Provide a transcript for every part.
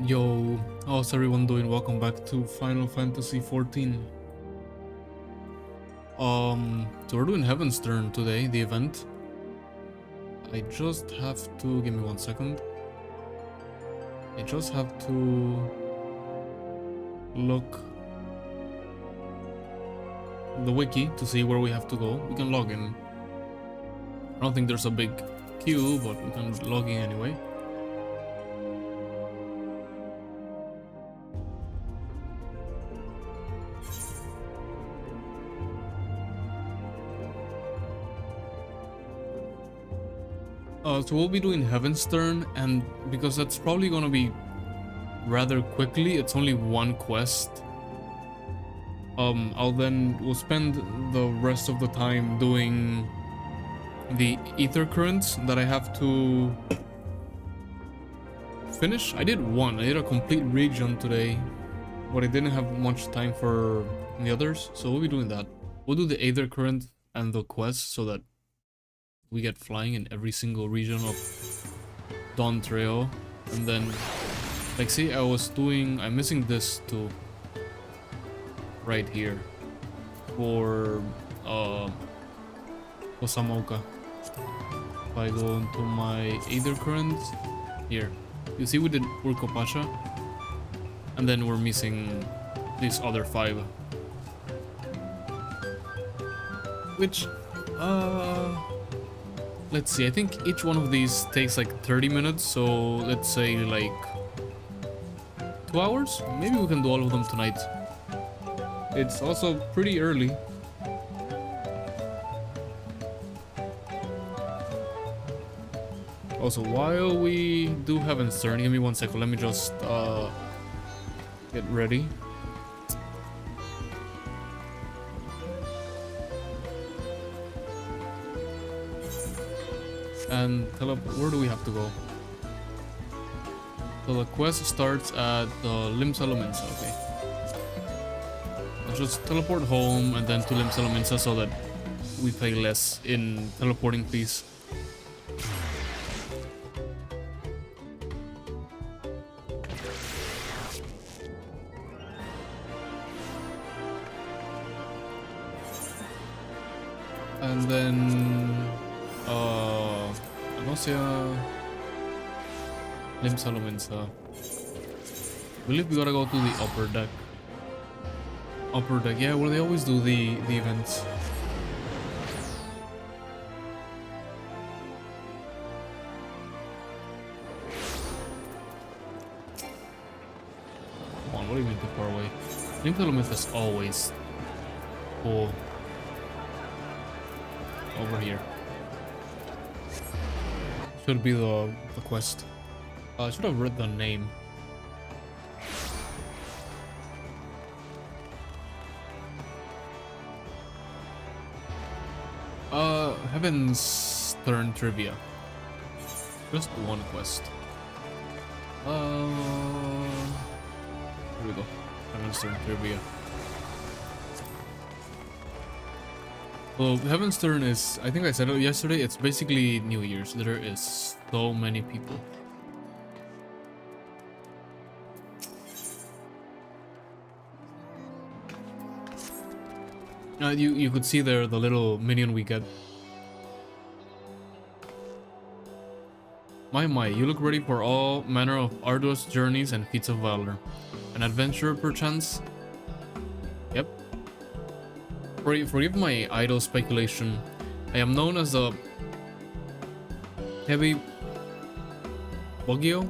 Yo, how's everyone doing? Welcome back to Final Fantasy XIV. So we're doing Heavensturn today, the event. I just have to give me 1 second. I just have to look the wiki to see where we have to go. We can log in. I don't think there's a big queue, but we can log in anyway. So we'll be doing Heavensturn, and because that's probably gonna be rather quickly, it's only one quest. We'll spend the rest of the time doing the ether currents that I have to finish. I did a complete region today, but I didn't have much time for the others, so we'll be doing that. We'll do the ether current and the quest so that we get flying in every single region of Dawn Trail. And then, like, see, I'm missing this too. Right here. For Samoka. If I go into my Aether Current, here. You see we did Urko Pasha. And then we're missing these other 5. Which, let's see, I think each one of these takes like 30 minutes, so let's say like 2 hours? Maybe we can do all of them tonight. It's also pretty early. Also, while we do Heavensturn, give me 1 second, let me just get ready. And where do we have to go? So the quest starts at the Limsa Lominsa, okay. Let's just teleport home and then to Limsa Lominsa so that we pay less in teleporting fees. And then Limsa Lominsa. I believe we gotta go to the upper deck. Upper deck, yeah, where they always do the events. Come on, what do you mean too far away? Limsa Lominsa is always cool. Over here. Should be the quest. I should have read the name. Heavensturn trivia. Just one quest. Here we go. Heavensturn trivia. Well, Heavensturn is, I think I said it yesterday, it's basically New Year's. There is so many people. You could see there the little minion we get. My, you look ready for all manner of arduous journeys and feats of valor. An adventurer perchance? Yep. Forgive my idle speculation. I am known as a heavy Bogio,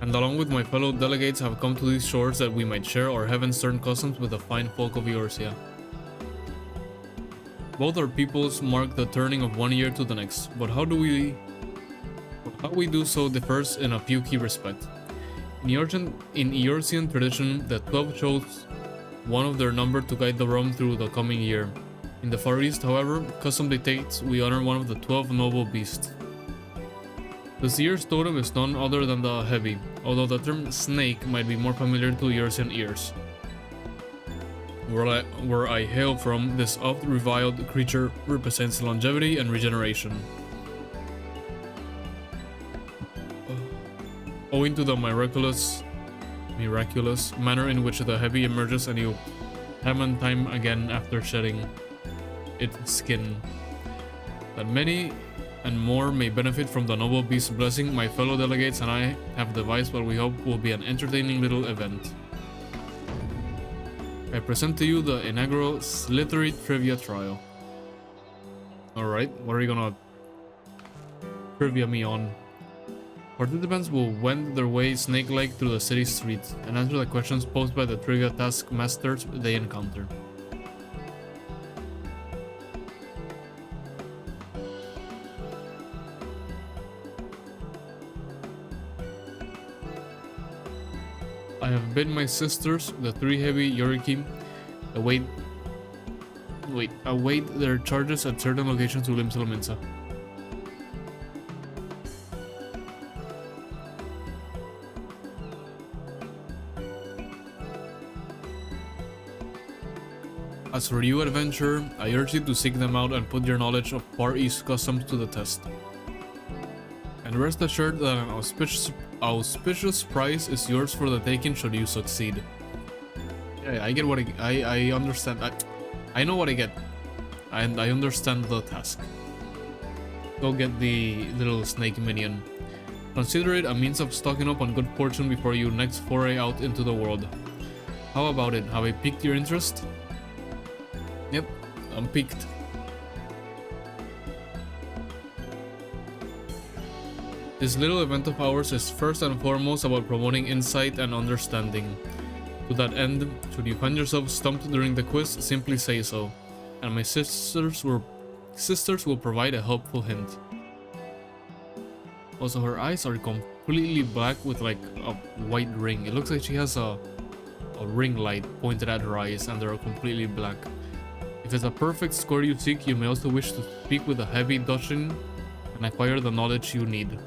and along with my fellow delegates have come to these shores that we might share our Heavensturn customs with the fine folk of Eorzea. Both our peoples mark the turning of one year to the next, but how we do so differs in a few key respects. In Eorzean tradition, the 12 chose one of their number to guide the realm through the coming year. In the Far East, however, custom dictates we honor one of the 12 noble beasts. The Seer's totem is none other than the Heavy, although the term snake might be more familiar to Eorzean ears. Where I hail from, this oft-reviled creature represents longevity and regeneration. Owing to the miraculous manner in which the heavy emerges anew, time and time again after shedding its skin, that many and more may benefit from the noble beast's blessing, my fellow delegates and I have devised what we hope will be an entertaining little event. I present to you the inaugural Slithery Trivia Trial. Alright, what are you gonna trivia me on? Participants will wend their way snake-like through the city streets and answer the questions posed by the trivia taskmasters they encounter. I have bid my sisters, the three heavy Yoriki, await their charges at certain locations to Limsalaminsa. As for you, adventurer, I urge you to seek them out and put your knowledge of Far East customs to the test. And rest assured that an auspicious prize is yours for the taking should you succeed. Yeah, I get what I understand. I know what I get, and I understand the task. Go get the little snake minion. Consider it a means of stocking up on good fortune before you next foray out into the world. How about it? Have I piqued your interest? Yep, I'm piqued. This little event of ours is first and foremost about promoting insight and understanding. To that end, should you find yourself stumped during the quiz, simply say so, and my sisters will provide a helpful hint. Also, her eyes are completely black with like a white ring. It looks like she has a ring light pointed at her eyes, and they're completely black. If it's a perfect score you seek, you may also wish to speak with a heavy Dutchin and acquire the knowledge you need.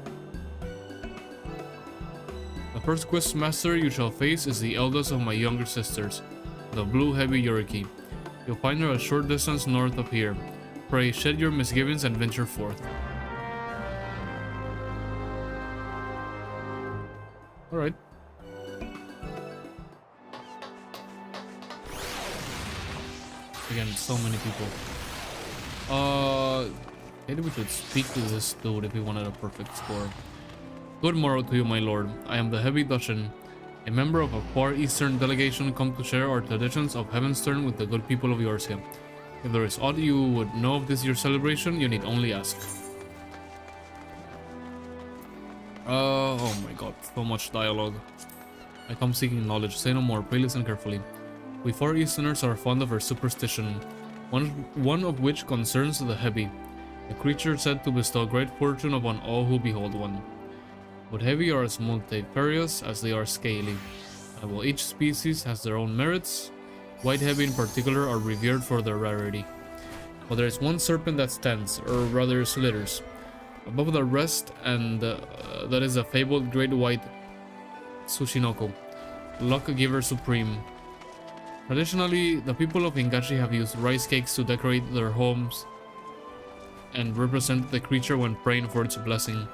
The first quiz master you shall face is the eldest of my younger sisters, the blue heavy Yoriki. You'll find her a short distance north of here. Pray shed your misgivings and venture forth. Alright. Again, so many people. Maybe we should speak to this dude if we wanted a perfect score. Good morrow to you, my lord. I am the Heavy Dutchin, a member of a far eastern delegation come to share our traditions of Heavensturn with the good people of Eorzea. If there is aught you would know of this year's celebration, you need only ask. Oh my god, so much dialogue. I come seeking knowledge, say no more, pray listen carefully. We Far Easterners are fond of our superstition, one of which concerns the Heavy, a creature said to bestow great fortune upon all who behold one. But Heavy are as multifarious as they are scaly, and while each species has their own merits, White Heavy in particular are revered for their rarity. But there is one serpent that stands, or rather slithers, above the rest, and that is the fabled Great White Tsushinoko, Luck Giver Supreme. Traditionally, the people of Hingashi have used rice cakes to decorate their homes and represent the creature when praying for its blessing.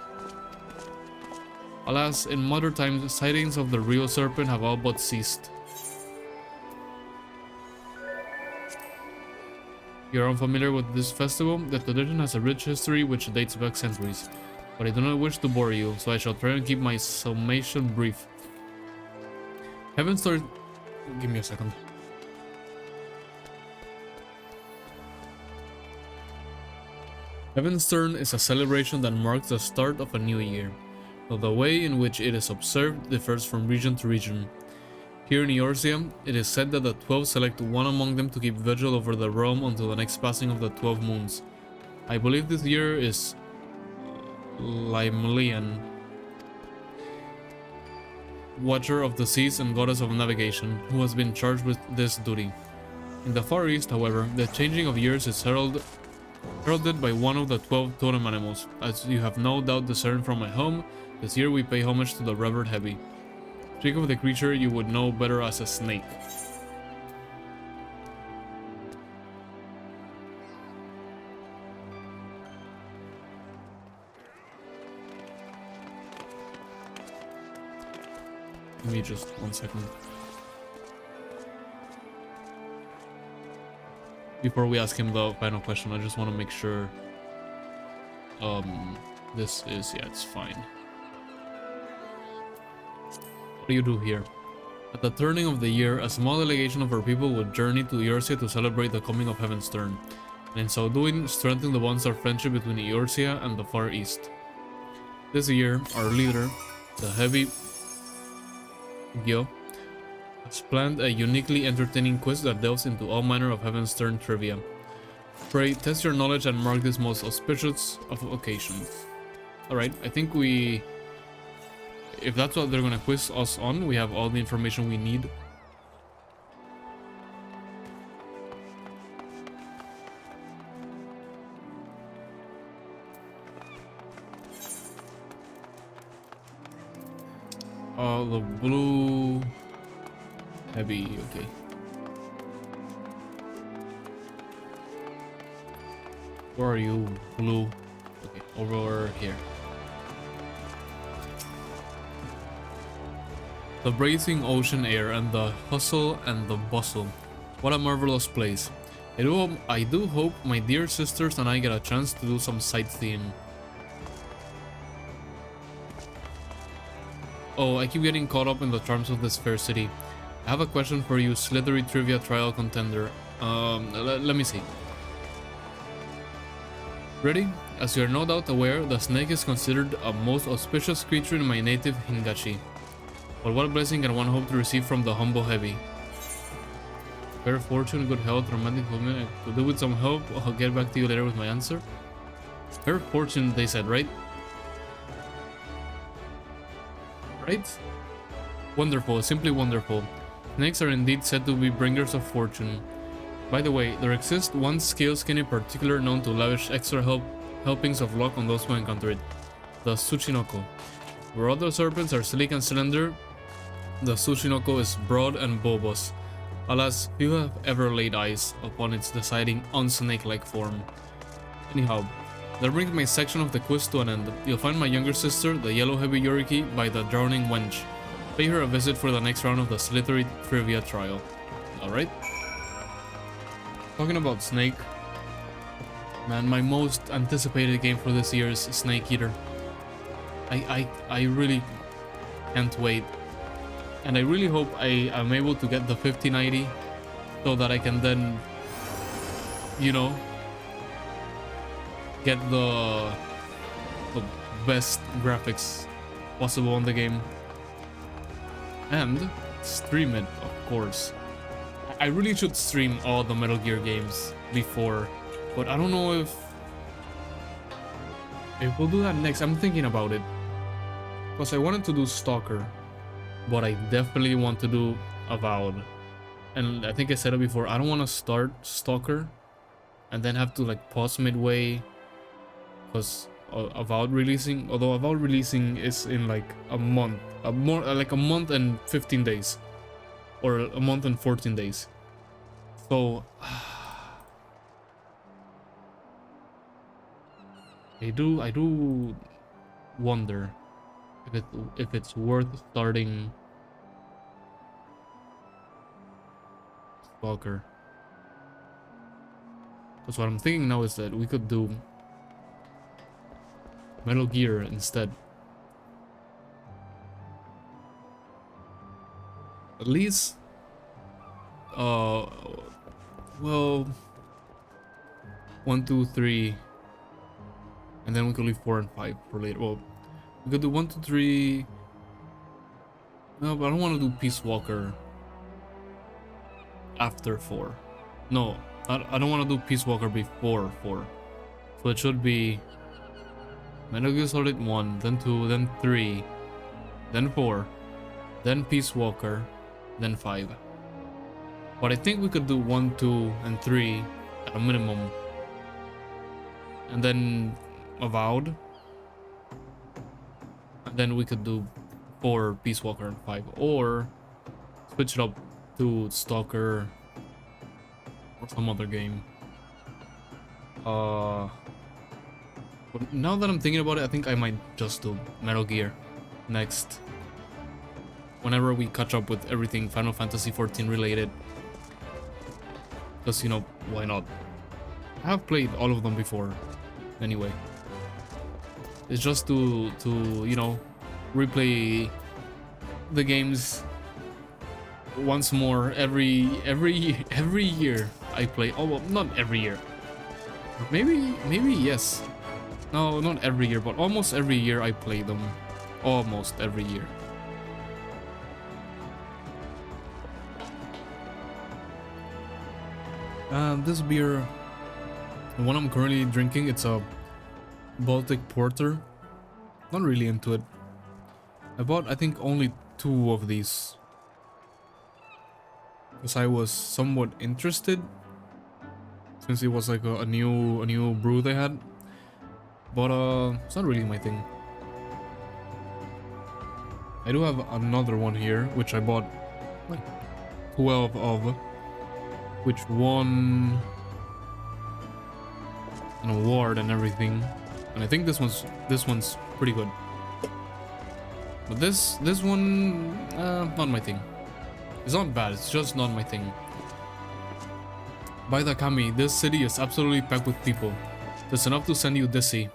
Alas, in modern times, sightings of the real serpent have all but ceased. If you are unfamiliar with this festival, the tradition has a rich history which dates back centuries, but I do not wish to bore you, so I shall try and keep my summation brief. Heavensturn... Give me a second. Heavensturn is a celebration that marks the start of a new year, though the way in which it is observed differs from region to region. Here in Eorzea, it is said that the 12 select one among them to keep vigil over the realm until the next passing of the 12 moons. I believe this year is Limelian, Watcher of the Seas and Goddess of Navigation, who has been charged with this duty. In the Far East, however, the changing of years is heralded by one of the 12 totem animals. As you have no doubt discerned from my home, this year we pay homage to the revered Heavy. Speak of the creature you would know better as a snake. Give me just 1 second. Before we ask him the final question, I just want to make sure this is, yeah, it's fine. What do you do here? At the turning of the year, a small delegation of our people would journey to Eorzea to celebrate the coming of Heavensturn, and in so doing, strengthen the bonds of friendship between Eorzea and the Far East. This year, our leader, the Heavy Gyo, has planned a uniquely entertaining quiz that delves into all manner of Heavensturn trivia. Pray, test your knowledge and mark this most auspicious of occasions. Alright, I think we... if that's what they're gonna quiz us on, we have all the information we need. The blue... Heavy, okay. Where are you, blue? Okay, over here. The bracing ocean air and the hustle and the bustle. What a marvelous place. I do hope my dear sisters and I get a chance to do some sightseeing. Oh, I keep getting caught up in the charms of this fair city. I have a question for you, slithery trivia trial contender. Let me see. Ready? As you are no doubt aware, the snake is considered a most auspicious creature in my native Hingashi. But what blessing can one hope to receive from the humble Heavy? Fair fortune, good health, romantic fulfillment. Could do with some help. I'll get back to you later with my answer. Fair fortune, they said, right? Right? Wonderful, simply wonderful. Snakes are indeed said to be bringers of fortune. By the way, there exists one scale skin in particular known to lavish extra helpings of luck on those who encounter it. The Tsuchinoko. Where other serpents are sleek and slender, the Tsuchinoko is broad and bulbous. Alas, few have ever laid eyes upon its deciding unsnake-like form. Anyhow, that brings my section of the quiz to an end. You'll find my younger sister, the yellow heavy Yoriki, by the drowning wench. Pay her a visit for the next round of the slithery trivia trial. Alright? Talking about Snake, man, my most anticipated game for this year is Snake Eater. I really can't wait. And I really hope I am able to get the 5090 so that I can then, you know, get the best graphics possible on the game. And stream it, of course. I really should stream all the Metal Gear games before, but I don't know if we'll do that next. I'm thinking about it. Because I wanted to do Stalker, but I definitely want to do Avowed. And I think I said it before, I don't want to start Stalker and then have to like pause midway because Avowed releasing, although Avowed releasing is in like a month, like a month and 15 days or a month and 14 days. So I do wonder if it's worth starting Stalker. Because what I'm thinking now is that we could do Metal Gear instead. At least well, 1, 2, 3, and then we could leave 4 and 5 for later. Well, we could do 1, 2, 3. No, but I don't want to do Peace Walker after 4. No, I don't want to do Peace Walker before 4. So it should be Metal Gear Solid 1, then 2, then 3, then 4, then Peace Walker, then 5. But I think we could do 1, 2, and 3 at a minimum. And then Avowed. And then we could do 4 Peace Walker and 5. Or switch it up to Stalker or some other game. But now that I'm thinking about it, I think I might just do Metal Gear next. whenever we catch up with everything Final Fantasy 14 related. Because, you know, why not? I have played all of them before. Anyway. It's just to you know, replay the games once more every year I play. Oh, well, not every year. Maybe yes. No, not every year, but almost every year I play them. Almost every year. This beer, the one I'm currently drinking, it's a Baltic Porter. Not really into it. I bought, I think, only 2 of these because I was somewhat interested, since it was like a new brew they had. But it's not really my thing. I do have another one here, which I bought like 12 of, which won an award and everything. And I think this one's pretty good. But this one, not my thing. It's not bad, it's just not my thing. By the Kami, this city is absolutely packed with people. That's enough to send you dizzy.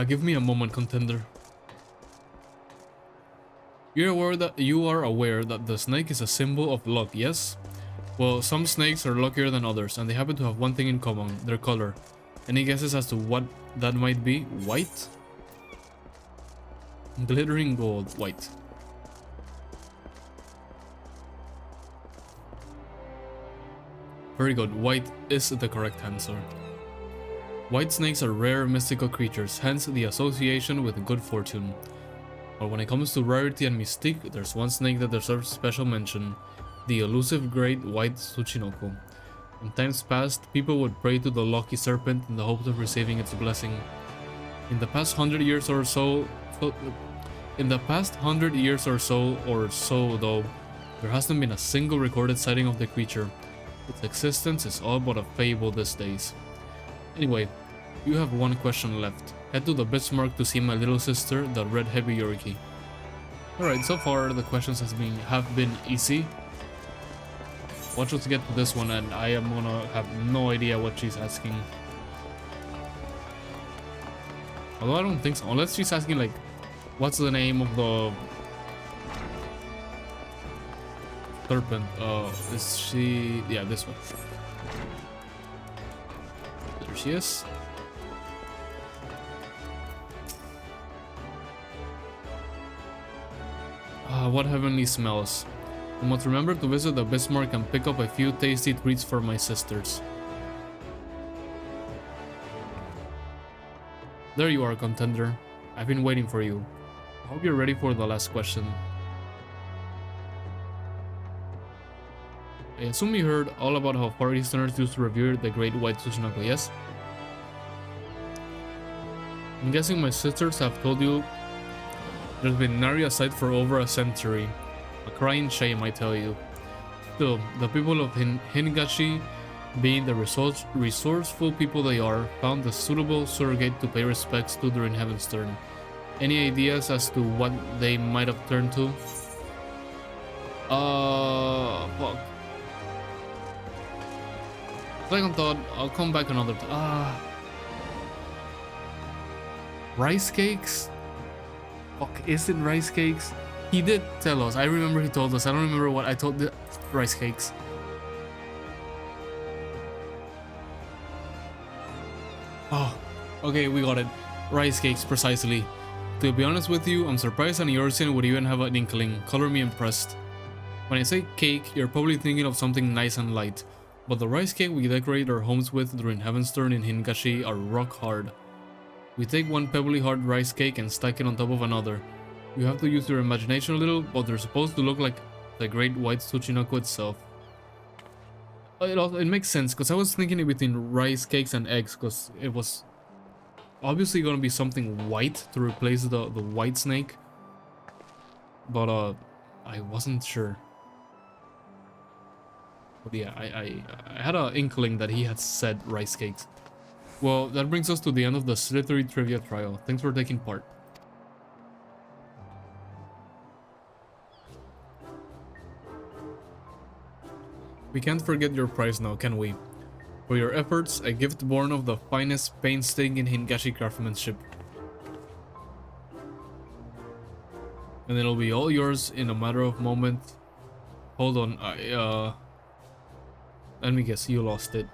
Give me a moment, contender. You are aware that the snake is a symbol of luck, yes? Well, some snakes are luckier than others, and they happen to have one thing in common, their color. Any guesses as to what that might be? White? Glittering gold, white. Very good, white is the correct answer. White snakes are rare mystical creatures, hence the association with good fortune. But when it comes to rarity and mystique, there's one snake that deserves special mention, the elusive great white Tsuchinoko. In times past, people would pray to the lucky serpent in the hopes of receiving its blessing. In the past 100 years or so, though, there hasn't been a single recorded sighting of the creature. Its existence is all but a fable these days. Anyway, you have one question left. Head to the Bismarck to see my little sister, the red heavy Yorkie. Alright, so far the questions have been easy. Watch us get to this one and I am gonna have no idea what she's asking. Although I don't think so, unless she's asking like, what's the name of the serpent? Is she... yeah, this one. There she is. What heavenly smells. I must remember to visit the Bismarck and pick up a few tasty treats for my sisters. There you are, contender. I've been waiting for you. I hope you're ready for the last question. I assume you heard all about how Far Easterners used to revere the great white Tsuchinoko, yes? I'm guessing my sisters have told you there's been nary a sight for over a century. A crying shame, I tell you. Still, the people of Hingashi, being the resourceful people they are, found a suitable surrogate to pay respects to during Heavensturn. Any ideas as to what they might have turned to? Fuck. Second thought, I'll come back another time. Rice cakes? Fuck, is it rice cakes? He did tell us. I remember he told us. I don't remember what I told the rice cakes. Oh, okay, we got it. Rice cakes, precisely. To be honest with you, I'm surprised an Eorzean would even have an inkling. Color me impressed. When I say cake, you're probably thinking of something nice and light. But the rice cake we decorate our homes with during Heavensturn in Hingashi are rock hard. We take one pebbly hard rice cake and stack it on top of another. You have to use your imagination a little, but they're supposed to look like the great white Tsuchinoko itself. It makes sense, because I was thinking in between rice cakes and eggs, because it was obviously going to be something white to replace the white snake. But I wasn't sure. But yeah, I had an inkling that he had said rice cakes. Well, that brings us to the end of the Slithery Trivia Trial. Thanks for taking part. We can't forget your prize now, can we? For your efforts, a gift born of the finest painstaking Hingashi craftsmanship. And it'll be all yours in a matter of moments. Hold on, let me guess, you lost it.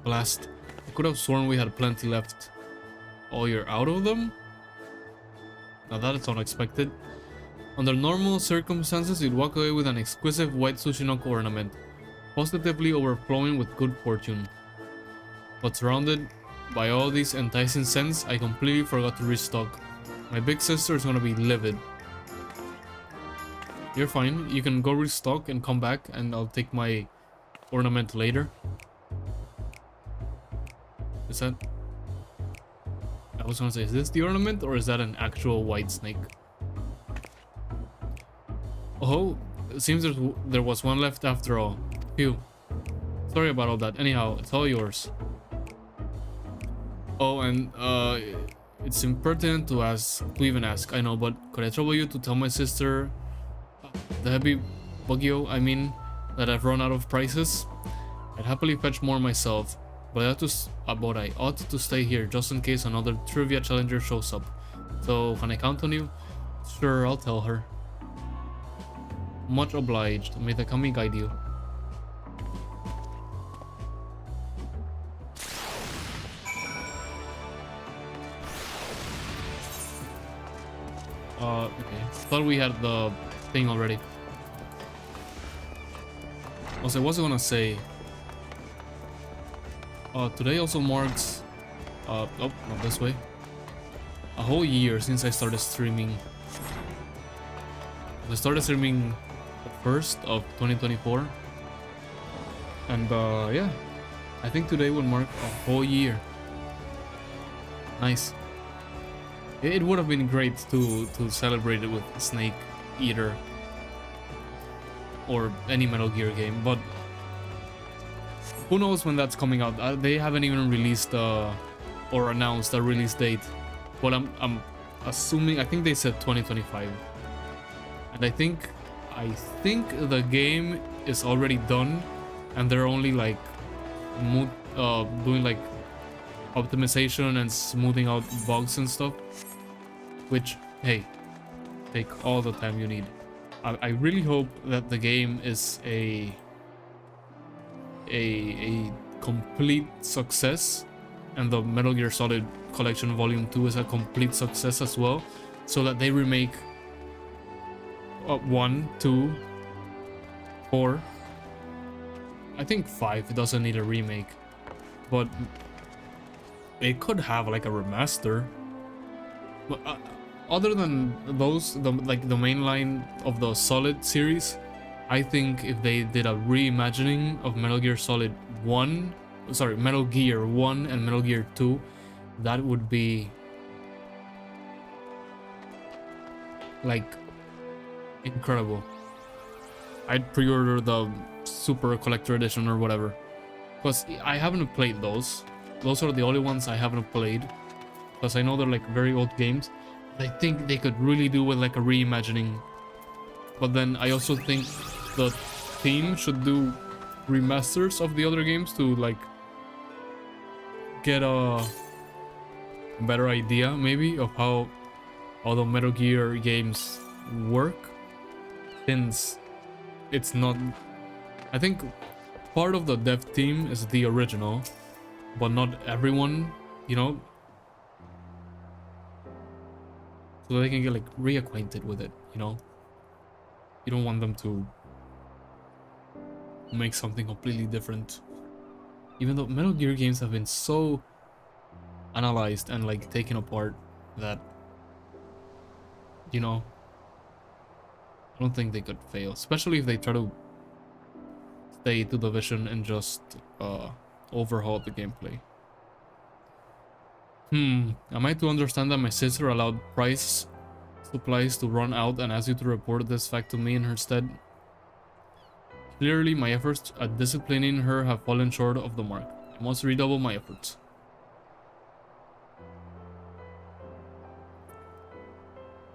Blast. I could have sworn we had plenty left. Oh, you're out of them? Now that is unexpected. Under normal circumstances, you'd walk away with an exquisite white Tsushinoko ornament, positively overflowing with good fortune. But surrounded by all these enticing scents, I completely forgot to restock. My big sister is gonna be livid. You're fine, you can go restock and come back and I'll take my ornament later. Is that... I was gonna say, is this the ornament or is that an actual white snake? Oh, it seems there was one left after all. Phew. Sorry about all that. Anyhow, it's all yours. Oh, and it's impertinent to even ask, I know, but could I trouble you to tell my sister, the heavy Bugyo, I mean, that I've run out of prices? I'd happily fetch more myself, but I ought to stay here just in case another trivia challenger shows up. So, can I count on you? Sure, I'll tell her. Much obliged. May the kami guide you. Okay. Thought we had the thing already. Also, I was gonna say, today also marks, oh, not this way, a whole year since I started streaming. I started streaming the 1st of 2024, and yeah, I think today will mark a whole year. Nice. It would have been great to celebrate it with Snake Eater or any Metal Gear game, but who knows when that's coming out. They haven't even released or announced a release date, but I'm assuming, I think they said 2025, and I think the game is already done and they're only like doing like optimization and smoothing out bugs and stuff, which, hey, take all the time you need. I really hope that the game is a complete success, and the Metal Gear Solid Collection Volume 2 is a complete success as well, so that they remake 1, 2, 4. I think 5 doesn't need a remake, but it could have like a remaster. But other than those, like the main line of the Solid series, I think if they did a reimagining of Metal Gear 1 and Metal Gear 2, that would be like incredible. I'd pre-order the Super Collector Edition or whatever, because I haven't played those. Those are the only ones I haven't played, because I know they're like very old games. But I think they could really do with like a reimagining. But then I also think the team should do remasters of the other games to like get a better idea maybe of how all the Metal Gear games work, since it's not, I think part of the dev team is the original, but not everyone, you know, so they can get like reacquainted with it, you know. You don't want them to make something completely different, even though Metal Gear games have been so analyzed and like taken apart that, you know, I don't think they could fail, especially if they try to stay to the vision and just overhaul the gameplay. Am I to understand that my sister allowed price supplies to run out and asked you to report this fact to me in her stead? Clearly, my efforts at disciplining her have fallen short of the mark. I must redouble my efforts.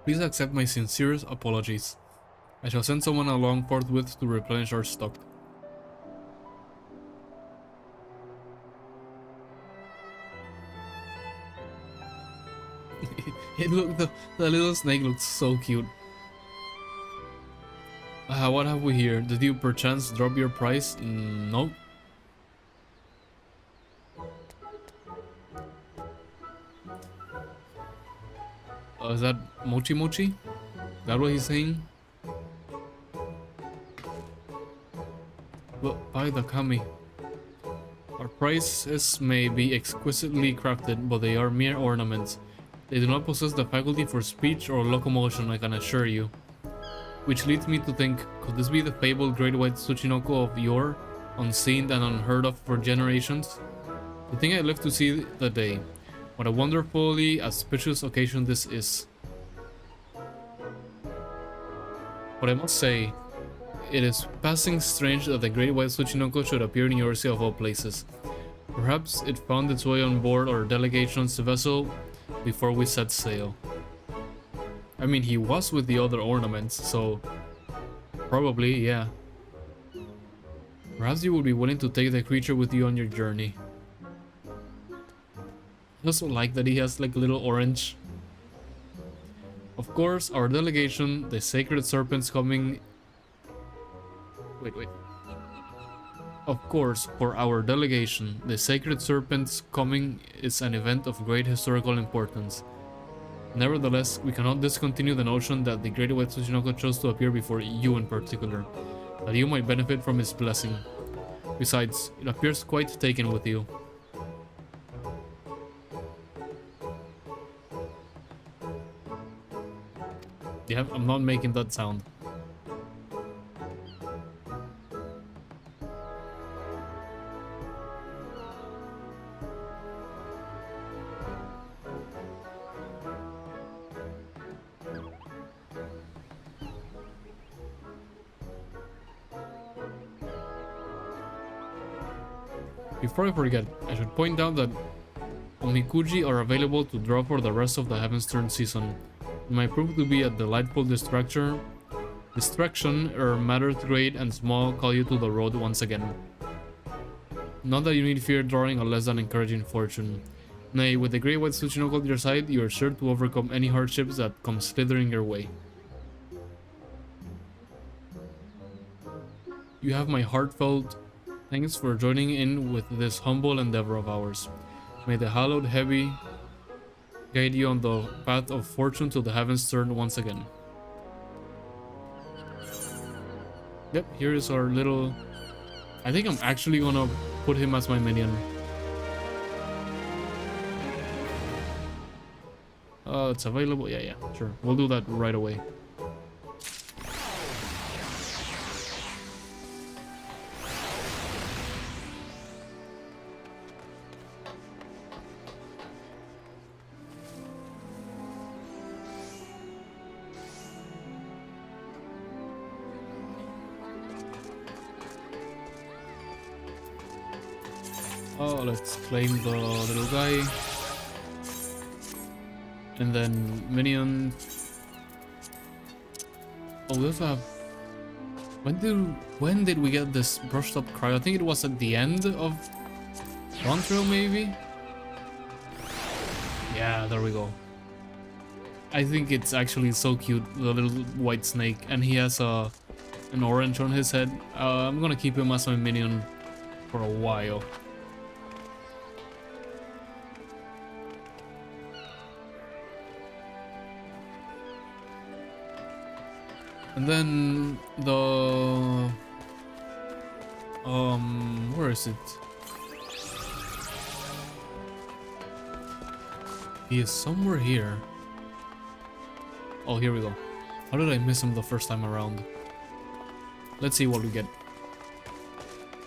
Please accept my sincerest apologies. I shall send someone along forthwith to replenish our stock. The little snake looks so cute. What have we here? Did you perchance drop your price? No. Is that Mochi Mochi? Is that what he's saying? But by the kami. Our prices may be exquisitely crafted, but they are mere ornaments. They do not possess the faculty for speech or locomotion, I can assure you. Which leads me to think, could this be the fabled great white Tsuchinoko of yore, unseen and unheard of for generations? To think I lived to see the day. What a wonderfully auspicious occasion this is. But I must say, it is passing strange that the great white Tsuchinoko should appear in Yorsi of all places. Perhaps it found its way on board our delegation's vessel before we set sail. I mean, he was with the other ornaments, so probably, yeah. Perhaps you would be willing to take the creature with you on your journey. I also like that he has like a little orange. Of course, our delegation, the sacred serpents coming... Wait. Of course, for our delegation, the sacred serpents coming is an event of great historical importance. Nevertheless, we cannot discontinue the notion that the great white Tsuchinoko chose to appear before you in particular, that you might benefit from his blessing. Besides, it appears quite taken with you. Yeah, I'm not making that sound. Before I forget, I should point out that Omikuji are available to draw for the rest of the Heavensturn season. It might prove to be a delightful distraction or matters great and small call you to the road once again. Not that you need fear drawing a less than encouraging fortune. Nay, with the great white Tsuchinoko at your side, you are sure to overcome any hardships that come slithering your way. You have my heartfelt thanks for joining in with this humble endeavor of ours. May the hallowed heavy guide you on the path of fortune to the Heavensturn once again. Yep, here is our little... I think I'm actually gonna put him as my minion. It's available? Yeah, sure. We'll do that right away. Let's claim the little guy. And then minion. Oh, we also have... When did we get this brushed up cry? I think it was at the end of Trail, maybe? Yeah, there we go. I think it's actually so cute, the little white snake, and he has an orange on his head. I'm gonna keep him as my minion for a while. And then the where is it? He is somewhere here. Oh, here we go. How did I miss him the first time around? Let's see what we get.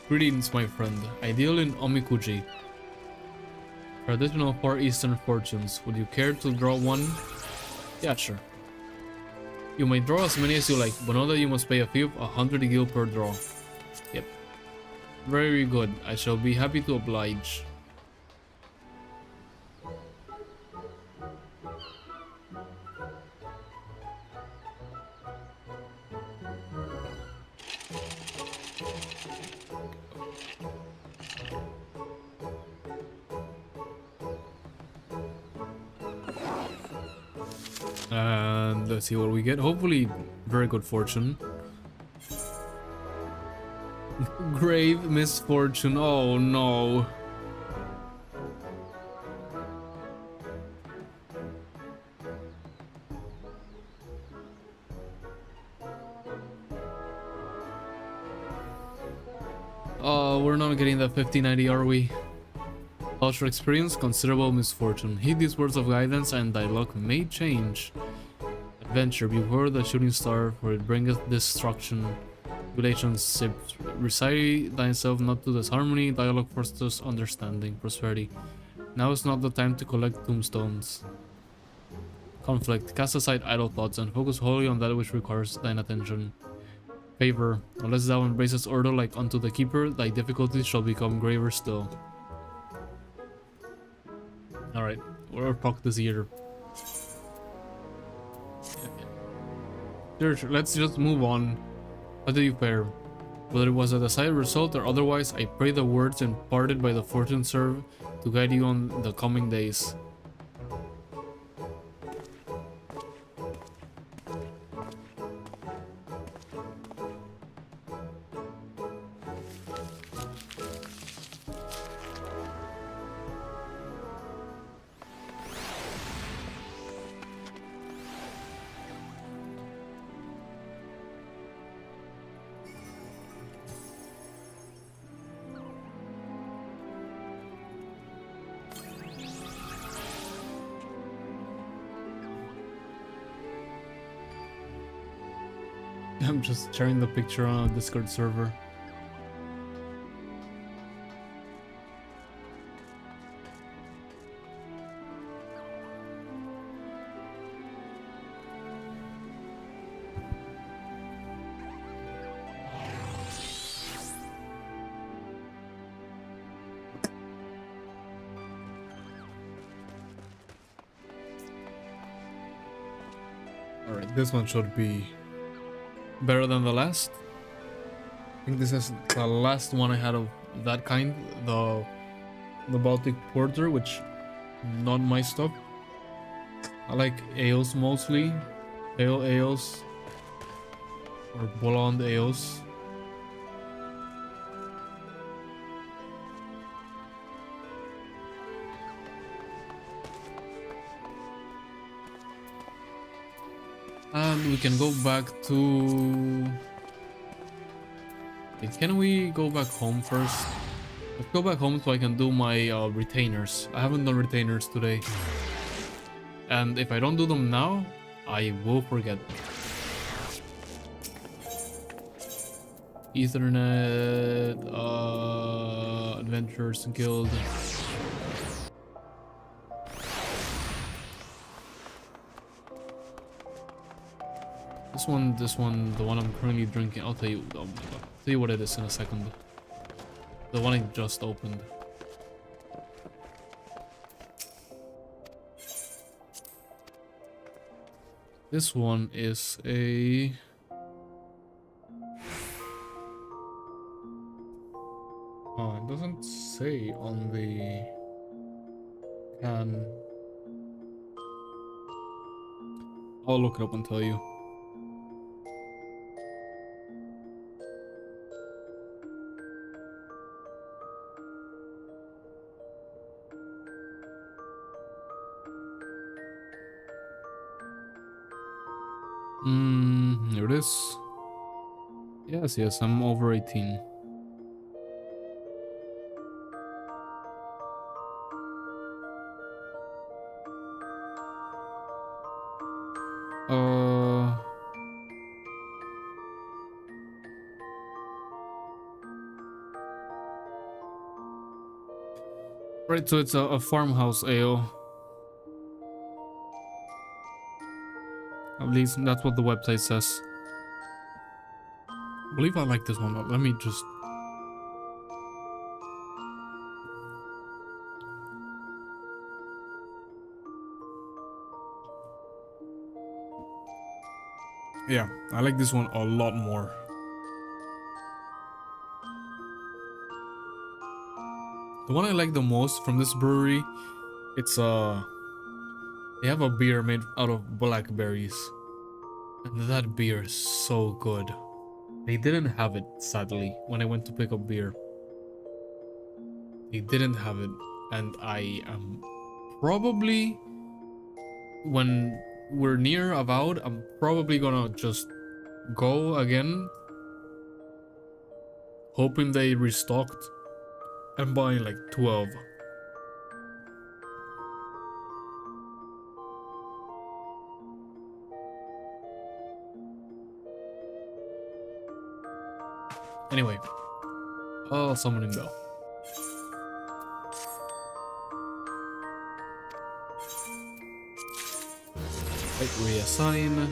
Greetings, my friend. Ideal in Omikuji. Traditional Far Eastern fortunes. Would you care to draw one? Yeah, sure. You may draw as many as you like, but know that you must pay a fee of 100 gil per draw. Yep. Very good. I shall be happy to oblige. And let's see what we get. Hopefully, very good fortune. Grave misfortune. Oh no. We're not getting that 5090, are we? Ultra experience, considerable misfortune. Heed these words of guidance, and thy luck may change. Adventure, beware the shooting star, for it bringeth destruction. Relationship, recite thyself not to disharmony. Dialogue fosters understanding. Prosperity, now is not the time to collect tombstones. Conflict, cast aside idle thoughts and focus wholly on that which requires thine attention. Favor, unless thou embracest order like unto the keeper, thy difficulties shall become graver still. Alright, we're talk this year. Sure, let's just move on. How did you fare? Whether it was a desired result or otherwise, I pray the words imparted by the fortune serve to guide you on the coming days. I'm just sharing the picture on a Discord server. Alright, this one should be better than the last. I think this is the last one I had of that kind, the Baltic Porter, which not my stuff. I like ales mostly, pale ales or blonde ales. And we can go back to... Wait, can we go back home first? Let's go back home so I can do my retainers. I haven't done retainers today. And if I don't do them now, I will forget. Ethernet, Adventurers Guild. This one, the one I'm currently drinking, I'll tell you, oh my god, I'll tell you what it is in a second. The one I just opened. This one is a... Oh, it doesn't say on the can. I'll look it up and tell you. Here it is. Yes, I'm over 18. Right, so it's a farmhouse ale. At least that's what the website says. I believe I like this one. Let me just Yeah, I like this one a lot more. The one I like the most from this brewery, it's they have a beer made out of blackberries. And that beer is so good. They didn't have it, sadly, when I went to pick up beer. They didn't have it, and I am probably, when we're near Avowed, I'm probably gonna just go again, hoping they restocked, and buying like 12. Anyway, I'll summon him though. Right, reassign.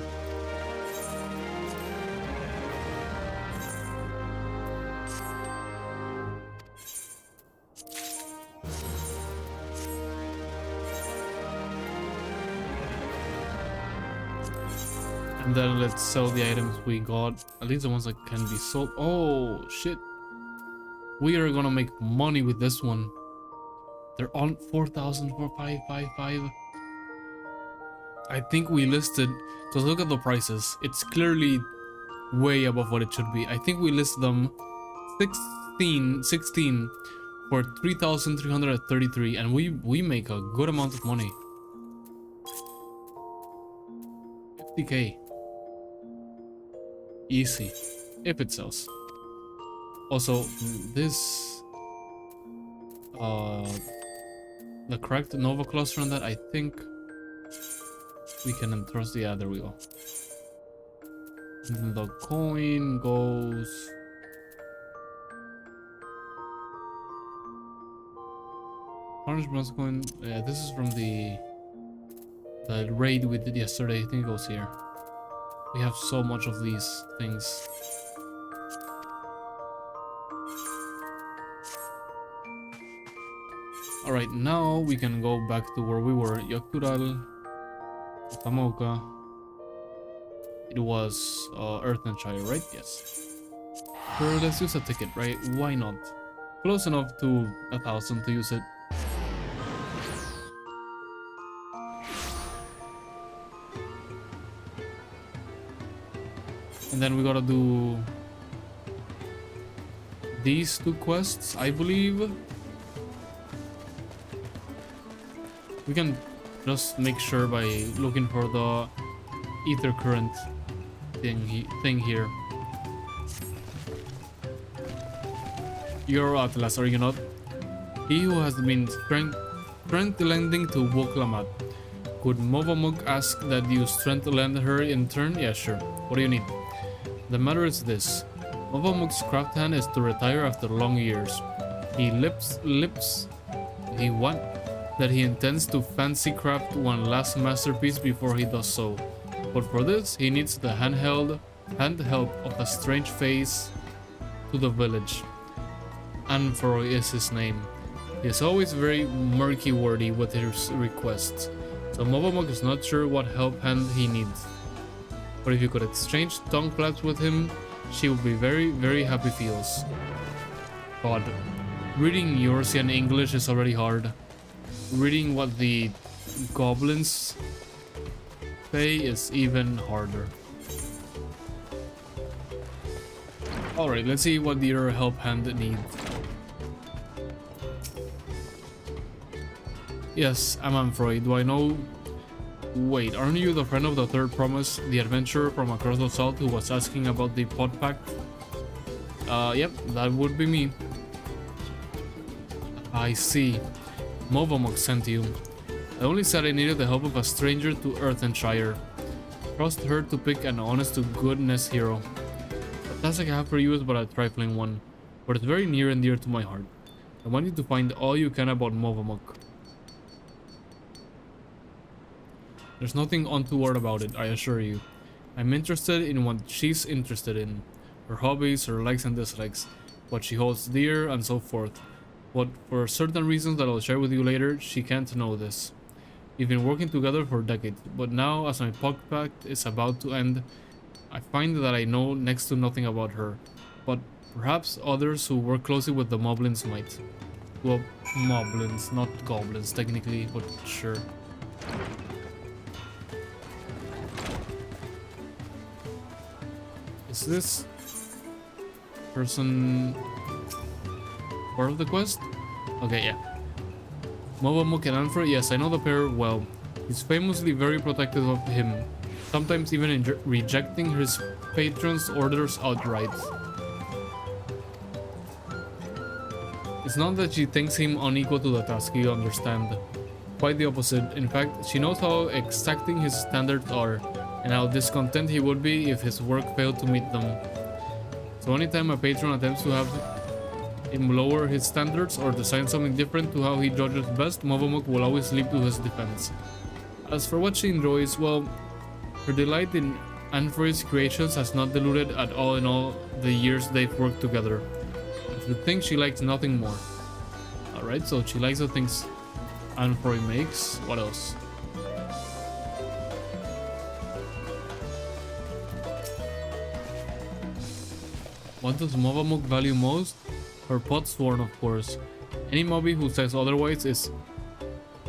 And then let's sell the items we got. At least the ones that can be sold. Oh, shit. We are gonna make money with this one. They're on 4,555. I think we listed, because look at the prices. It's clearly way above what it should be. I think we listed them 16 for 3,333, and we make a good amount of money. 50k. Easy. If it sells. Also, this the correct Nova cluster on that, I think we can entrust. Yeah, there we go. And then the coin goes orange bronze coin. Yeah, this is from the raid we did yesterday. I think it goes here. We have so much of these things. Alright, now we can go back to where we were. Yakural, Tamoka. It was Earth and Shire, right? Yes. So let's use a ticket, right? Why not? Close enough to 1,000 to use it. And then we gotta do these two quests, I believe. We can just make sure by looking for the ether current thing here. You're Atlas, are you not? He who has been strength lending to Woklamat. Could Movamuk ask that you strength lend her in turn? Yeah, sure. What do you need? The matter is this. Movamuk's craft hand is to retire after long years. He that he intends to fancy craft one last masterpiece before he does so. But for this, he needs the hand help of a strange face to the village. Anfroy is his name. He is always very murky wordy with his requests, so Movamuk is not sure what help hand he needs. But if you could exchange tongue flaps with him, she would be very, very happy feels. God, reading Eorzean English is already hard. Reading what the goblins say is even harder. Alright, let's see what your help hand needs. Yes, I'm Amphroi. Do I know? Wait, aren't you the friend of the third promise, the adventurer from across the south who was asking about the pod pact? Yep, that would be me. I see. Movamuk sent you. I only said I needed the help of a stranger to Earth and Shire. Trust her to pick an honest-to-goodness hero. The task I have for you is but a trifling one, but it's very near and dear to my heart. I want you to find all you can about Movamuk. There's nothing untoward about it, I assure you. I'm interested in what she's interested in. Her hobbies, her likes and dislikes, what she holds dear, and so forth. But for certain reasons that I'll share with you later, she can't know this. We've been working together for decades, but now as my pact is about to end, I find that I know next to nothing about her, but perhaps others who work closely with the moblins might. Well, moblins, not goblins technically, but sure. Is this person part of the quest? Okay, yeah. Movamuk and Anfra, yes, I know the pair well. He's famously very protective of him, sometimes even rejecting his patron's orders outright. It's not that she thinks him unequal to the task, you understand. Quite the opposite. In fact, she knows how exacting his standards are, and how discontent he would be if his work failed to meet them. So anytime a patron attempts to have him lower his standards or design something different to how he judges best, Movamuk will always leap to his defense. As for what she enjoys, well, her delight in Anfroy's creations has not diluted at all in all the years they've worked together. I should think she likes nothing more. Alright, so she likes the things Anfroy makes. What else? What does Movamuk value most? Her pot sworn, of course. Any mobby who says otherwise is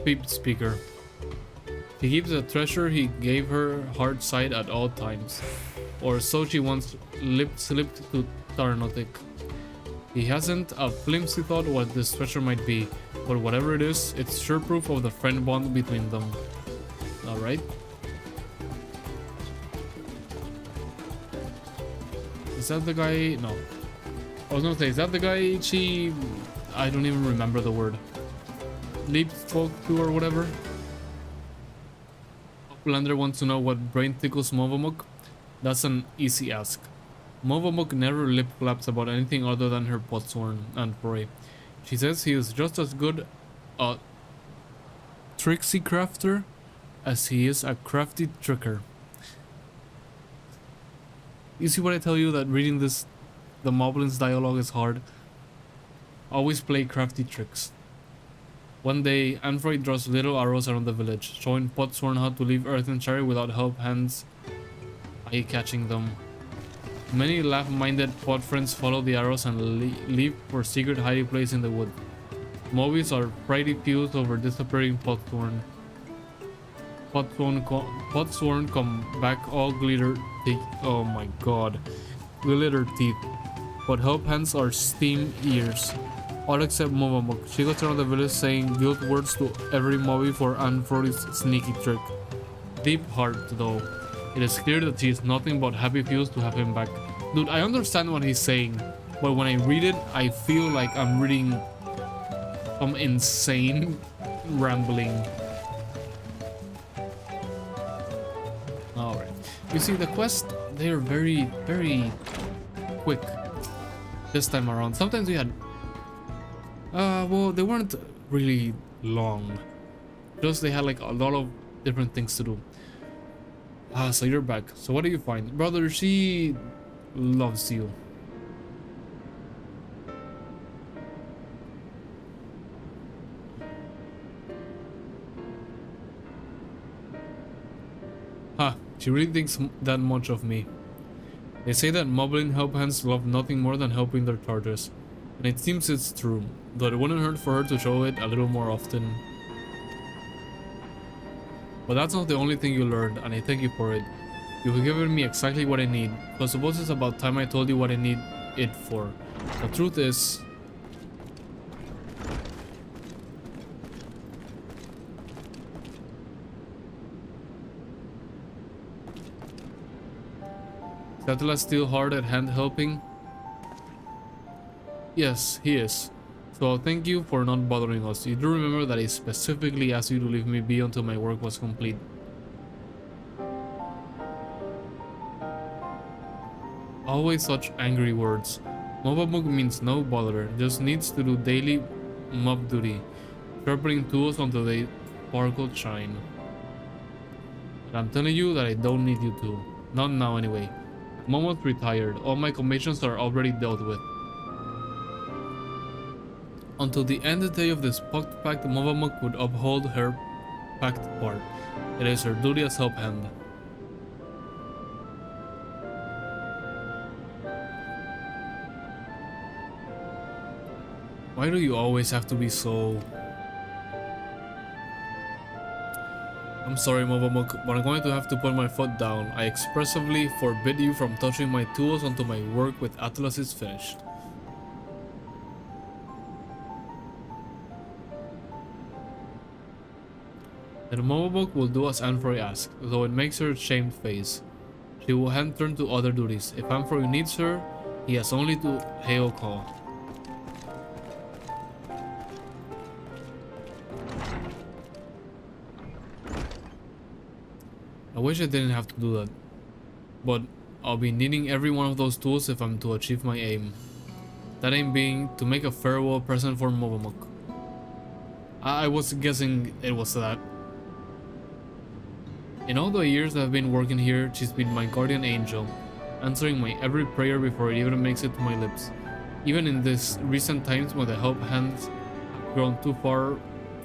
peeped speaker. He keeps the treasure he gave her hard side at all times. Or so she once lip-slipped to Tarnotic. He hasn't a flimsy thought what this treasure might be, but whatever it is, it's sure proof of the friend bond between them. Alright. Is that the guy? No. I was gonna say, is that the guy she... I don't even remember the word. Leap spoke to or whatever? Uplander wants to know what brain tickles Movamuk. That's an easy ask. Movamuk never lip claps about anything other than her potsworn and Proy. She says he is just as good a tricksy crafter as he is a crafty tricker. You see what I tell you, that reading this, the Moblins dialogue is hard? Always play crafty tricks. One day, Anfroy draws little arrows around the village, showing Potsworn how to leave Earth and Cherry without help hands eye-catching them. Many laugh-minded pod friends follow the arrows and leave for secret hiding place in the wood. Movies are pretty fused over disappearing Potsworn. Potsworn come back all glitter teeth. Oh my god. Glitter teeth. But help hands are steam ears. All except Movamuk. She goes around the village saying guilt words to every movie for Anfroy's sneaky trick. Deep heart though. It is clear that she is nothing but happy fused to have him back. Dude, I understand what he's saying, but when I read it, I feel like I'm reading some insane rambling. Alright. You see, the quests, they're very, very quick this time around. Sometimes we had... well, they weren't really long. Just they had like a lot of different things to do. So you're back. So what do you find? Brother, she loves you. She really thinks that much of me. They say that Moblin help hands love nothing more than helping their charges. And it seems it's true, though it wouldn't hurt for her to show it a little more often. But that's not the only thing you learned, and I thank you for it. You have given me exactly what I need, so I suppose it's about time I told you what I need it for. The truth is... Is Atlas still hard at hand helping? Yes, he is. So I'll thank you for not bothering us. You do remember that I specifically asked you to leave me be until my work was complete. Always such angry words. Movamuk means no bother, just needs to do daily mob duty, sharpening tools until they sparkle shine. But I'm telling you that I don't need you to. Not now anyway. I'm almost retired, all my commissions are already dealt with. Until the end of the day of this pact, Movamuk would uphold her pact part. It is her duty as help hand. Why do you always have to be so... I'm sorry, Mobamuk, but I'm going to have to put my foot down. I expressively forbid you from touching my tools until my work with Atlas is finished. Then Momobok will do as Anfroy asks, though it makes her shamed face. She will hand turn to other duties. If Anfroy needs her, he has only to hail call. I wish I didn't have to do that, but I'll be needing every one of those tools if I'm to achieve my aim. That aim being to make a farewell present for Mobamuk. I was guessing it was that. In all the years I've been working here, she's been my guardian angel, answering my every prayer before it even makes it to my lips. Even in these recent times when the help hands have grown too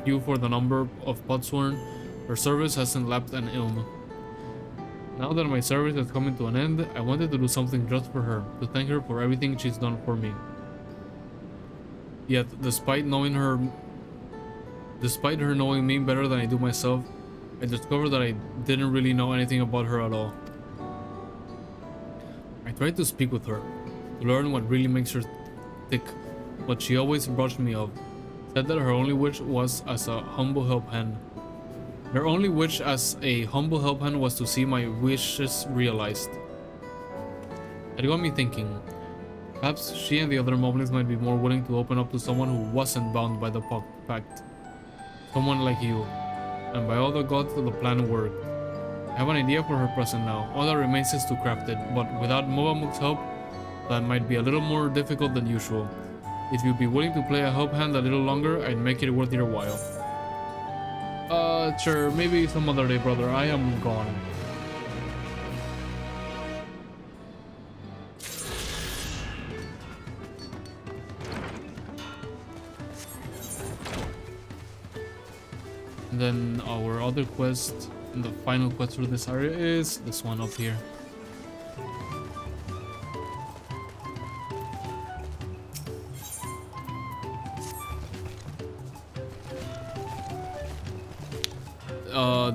few for the number of podsworn, her service hasn't lapped an ilm. Now that my service is coming to an end, I wanted to do something just for her, to thank her for everything she's done for me. Yet, despite her knowing me better than I do myself, I discovered that I didn't really know anything about her at all. I tried to speak with her, to learn what really makes her tick, but she always brushed me off, said that her only wish was as a humble help hand. Her only wish as a humble help hand was to see my wishes realized. It got me thinking, perhaps she and the other moblins might be more willing to open up to someone who wasn't bound by the pact. Someone like you. And by all the gods, the plan worked. I have an idea for her present now. All that remains is to craft it, but without Mobamuk's help, that might be a little more difficult than usual. If you'd be willing to play a help hand a little longer, I'd make it worth your while. Sure, maybe some other day, brother. I am gone. And then our other quest, and the final quest for this area is this one up here.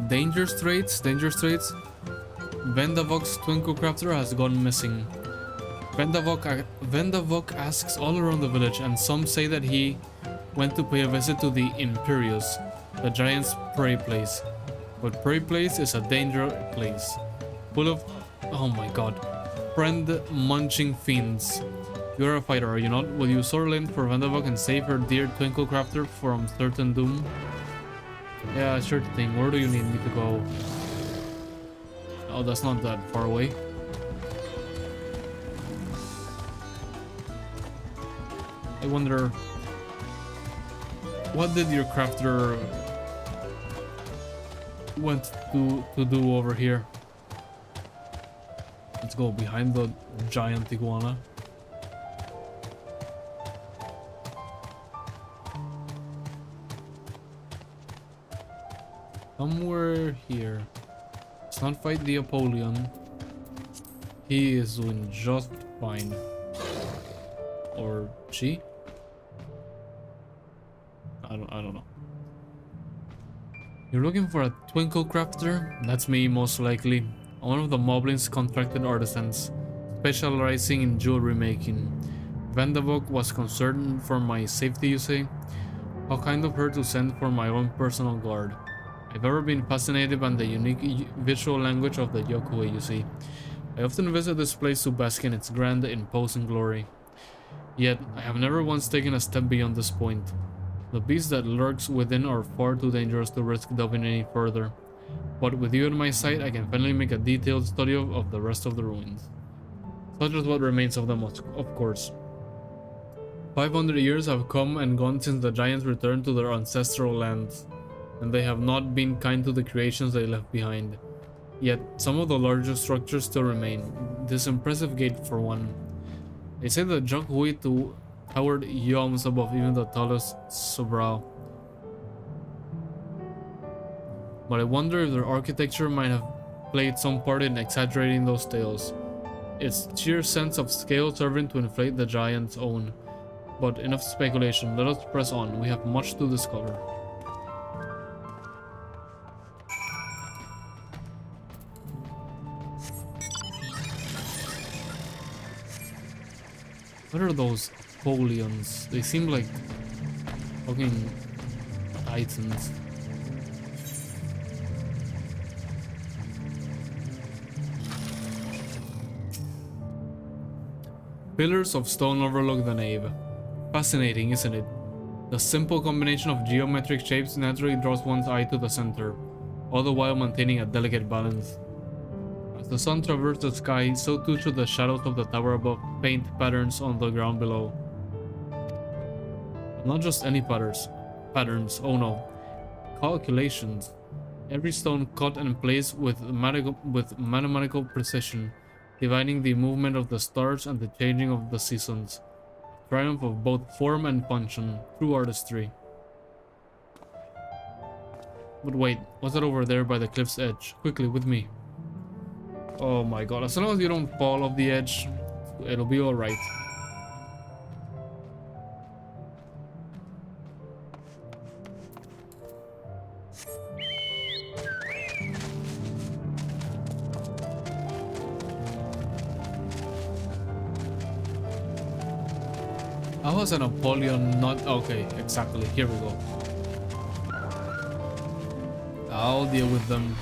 Danger Straits. Vendavok's Twinkle Crafter has gone missing. Vendavok asks all around the village, and some say that he went to pay a visit to the Imperius, the giant's prey place. But prey place is a danger place, full of, oh my god, friend-munching fiends. You're a fighter, are you not? Will you sword lane for Vendavok and save her dear Twinkle Crafter from certain doom? Yeah, sure thing. Where do you need me to go? Oh, that's not that far away. I wonder, what did your crafter want to do over here? Let's go behind the giant iguana. Somewhere here. Let's not fight the Apollyon. He is doing just fine. Or she? I don't know. You're looking for a Twinkle Crafter? That's me, most likely. One of the Moblin's contracted artisans, specializing in jewelry making. Vendavok was concerned for my safety, you say? How kind of her to send for my own personal guard. I've ever been fascinated by the unique visual language of the Yokoi, you see. I often visit this place to bask in its grand, imposing glory. Yet, I have never once taken a step beyond this point. The beast that lurks within are far too dangerous to risk delving any further. But with you in my sight, I can finally make a detailed study of the rest of the ruins. Such as what remains of them, of course. 500 years have come and gone since the giants returned to their ancestral lands, and they have not been kind to the creations they left behind. Yet, some of the larger structures still remain. This impressive gate, for one. They say that Junghui towered yawns above even the tallest Sobrao. But I wonder if their architecture might have played some part in exaggerating those tales. Its sheer sense of scale serving to inflate the giant's own. But enough speculation, let us press on, we have much to discover. What are those folions? They seem like fucking titans. Pillars of stone overlook the nave. Fascinating, isn't it? The simple combination of geometric shapes naturally draws one's eye to the center, all the while maintaining a delicate balance. As the sun traversed the sky, so too should the shadows of the tower above paint patterns on the ground below. Not just any patterns, oh no. Calculations. Every stone cut and placed with mathematical precision, dividing the movement of the stars and the changing of the seasons. Triumph of both form and function, true artistry. But wait, what's that over there by the cliff's edge? Quickly, with me. Oh my god, as long as you don't fall off the edge, it'll be alright. How was an Napoleon not... Okay, exactly, here we go. I'll deal with them.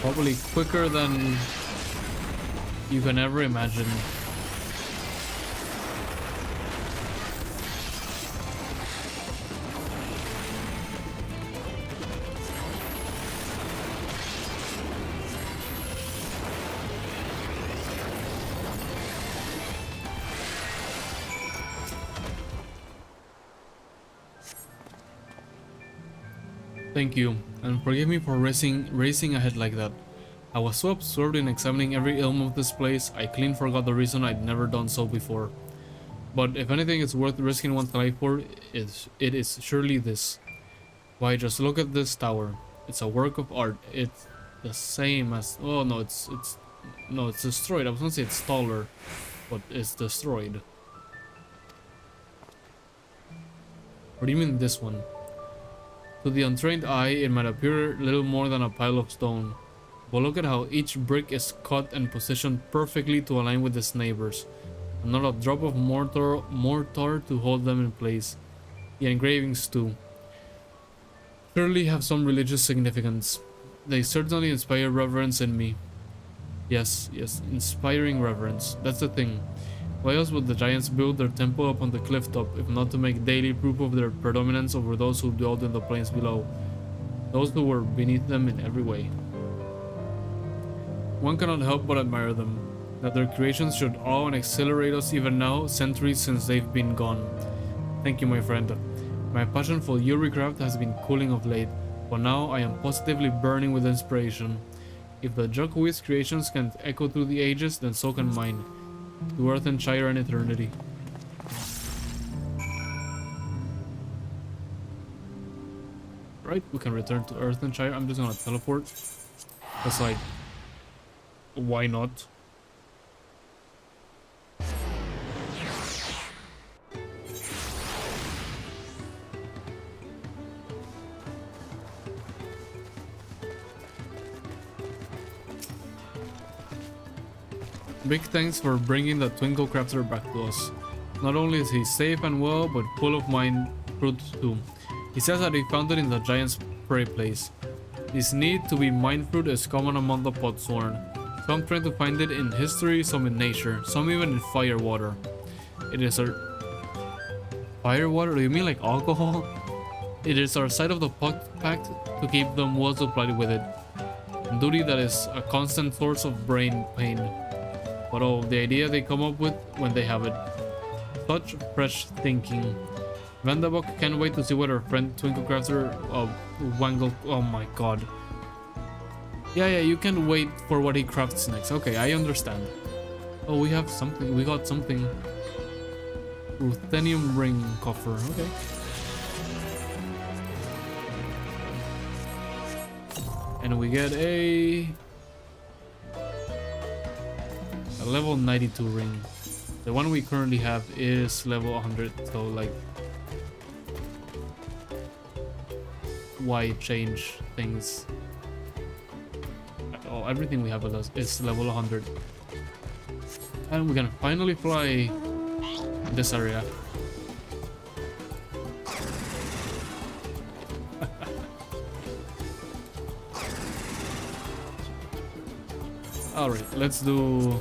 Probably quicker than you can ever imagine. Thank you, and forgive me for racing ahead like that. I was so absorbed in examining every ilm of this place, I clean forgot the reason I'd never done so before. But if anything is worth risking one's life for, it is surely this. Why, just look at this tower. It's a work of art. It's the same as... Oh no, it's destroyed. I was gonna say it's taller, but it's destroyed. Or do you mean this one? To the untrained eye, it might appear little more than a pile of stone, but look at how each brick is cut and positioned perfectly to align with its neighbors, and not a drop of mortar to hold them in place. The engravings too surely have some religious significance. They certainly inspire reverence in me. Yes, inspiring reverence. That's the thing. Why else would the giants build their temple upon the cliff top, if not to make daily proof of their predominance over those who dwelled in the plains below, those who were beneath them in every way? One cannot help but admire them. That their creations should awe and exhilarate us even now, centuries since they've been gone. Thank you, my friend. My passion for Euricraft has been cooling of late, but now I am positively burning with inspiration. If the Jacquees creations can echo through the ages, then so can mine. To Earthenshire and eternity. Right, we can return to Earthenshire. I'm just gonna teleport. That's like... Why not? Big thanks for bringing the Twinkle Crafter back to us. Not only is he safe and well, but full of mind fruit too. He says that he found it in the giant's prey place. This need to be mind fruit is common among the Potsworn. Some try to find it in history, some in nature, some even in firewater. It is our... Firewater? Do you mean like alcohol? It is our side of the pact to keep them well supplied with it. A duty that is a constant source of brain pain. But oh, the idea they come up with when they have it. Such fresh thinking. Vanderbuck can't wait to see what our friend Twinklecrafter Wangle... Oh my god. Yeah, you can wait for what he crafts next. Okay, I understand. Oh, we have something. We got something. Ruthenium ring coffer. Okay. And we get a... A level 92 ring. The one we currently have is level 100, so like, why change things? Oh, everything we have with us is level 100. And we can finally fly this area. Alright, let's do...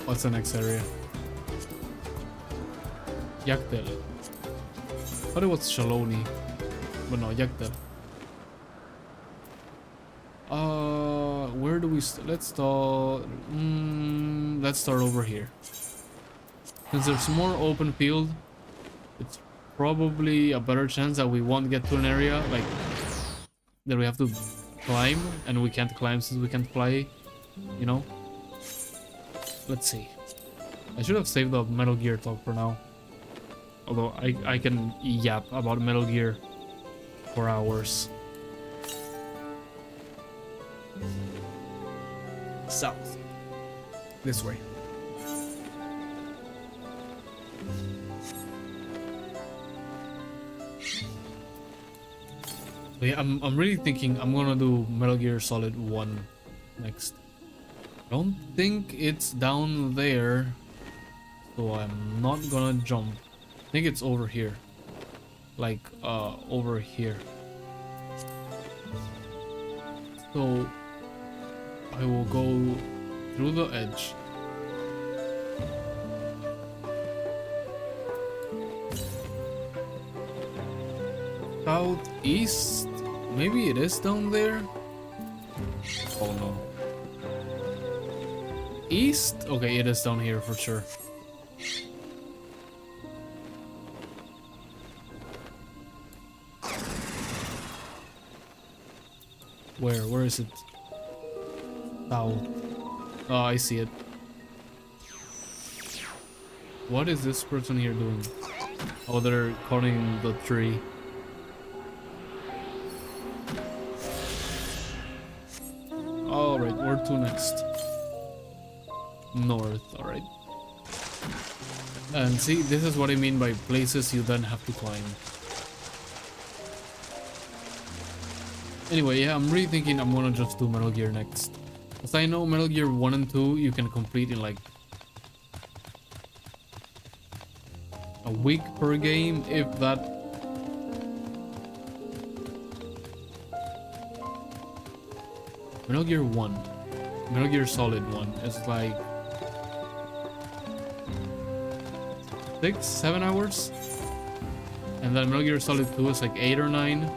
What's the next area? Yaktel. I thought it was Shaloni. But no, Yaktel. Where do we let's start? Let's start over here. Since there's more open field, it's probably a better chance that we won't get to an area like that we have to climb, and we can't climb since we can't fly, you know. Let's see. I should have saved the Metal Gear talk for now. Although I can yap about Metal Gear for hours. South. This way. So yeah, I'm really thinking I'm gonna do Metal Gear Solid 1 next. I don't think it's down there, so I'm not gonna jump. I think it's over here. Like, over here. So I will go through the edge. Southeast? Maybe it is down there? Oh no. East? Okay, it is down here for sure. Where is it? South. Oh, I see it. What is this person here doing? Oh, they're cutting the tree. Alright, where to next? North, alright. And see, this is what I mean by places you then have to climb. Anyway, yeah, I'm really thinking I'm gonna just do Metal Gear next. As I know, Metal Gear 1 and 2 you can complete in like a week per game, if that. Metal Gear 1, Metal Gear Solid 1 is like 6-7 hours, and then Metal Gear Solid 2 is like 8 or 9.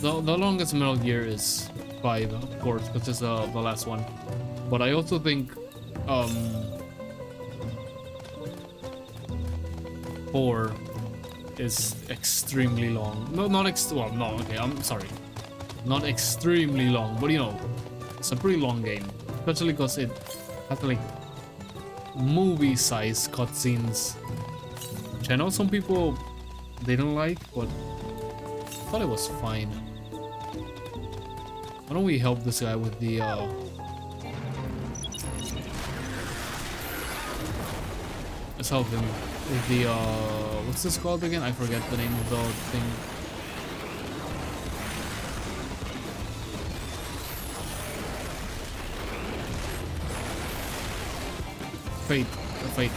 The longest Metal Gear is 5, of course, because it's the last one. But I also think 4 is extremely long. No, not well, no, okay, I'm sorry. Not extremely long, but you know, it's a pretty long game. Especially because it has like movie-size cutscenes, which I know some people they don't like, but I thought it was fine. Why don't we help this guy with the let's help him with the what's this called again? I forget the name of the thing. Fate, a fate.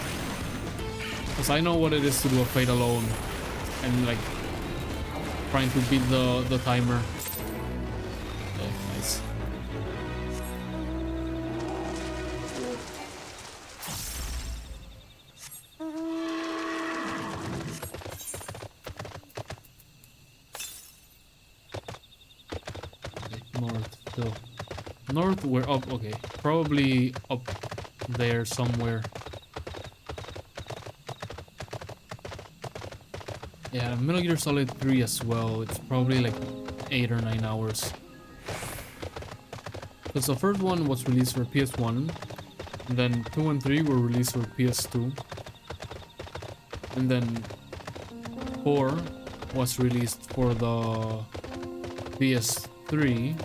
Because I know what it is to do a fate alone, and like trying to beat the timer. Okay, nice. Okay, north still. North, we're up. Okay, probably up there somewhere. Yeah, Metal Gear Solid 3 as well. It's probably like 8 or 9 hours. Because the first one was released for PS1, and then 2 and 3 were released for PS2, and then 4 was released for the PS3.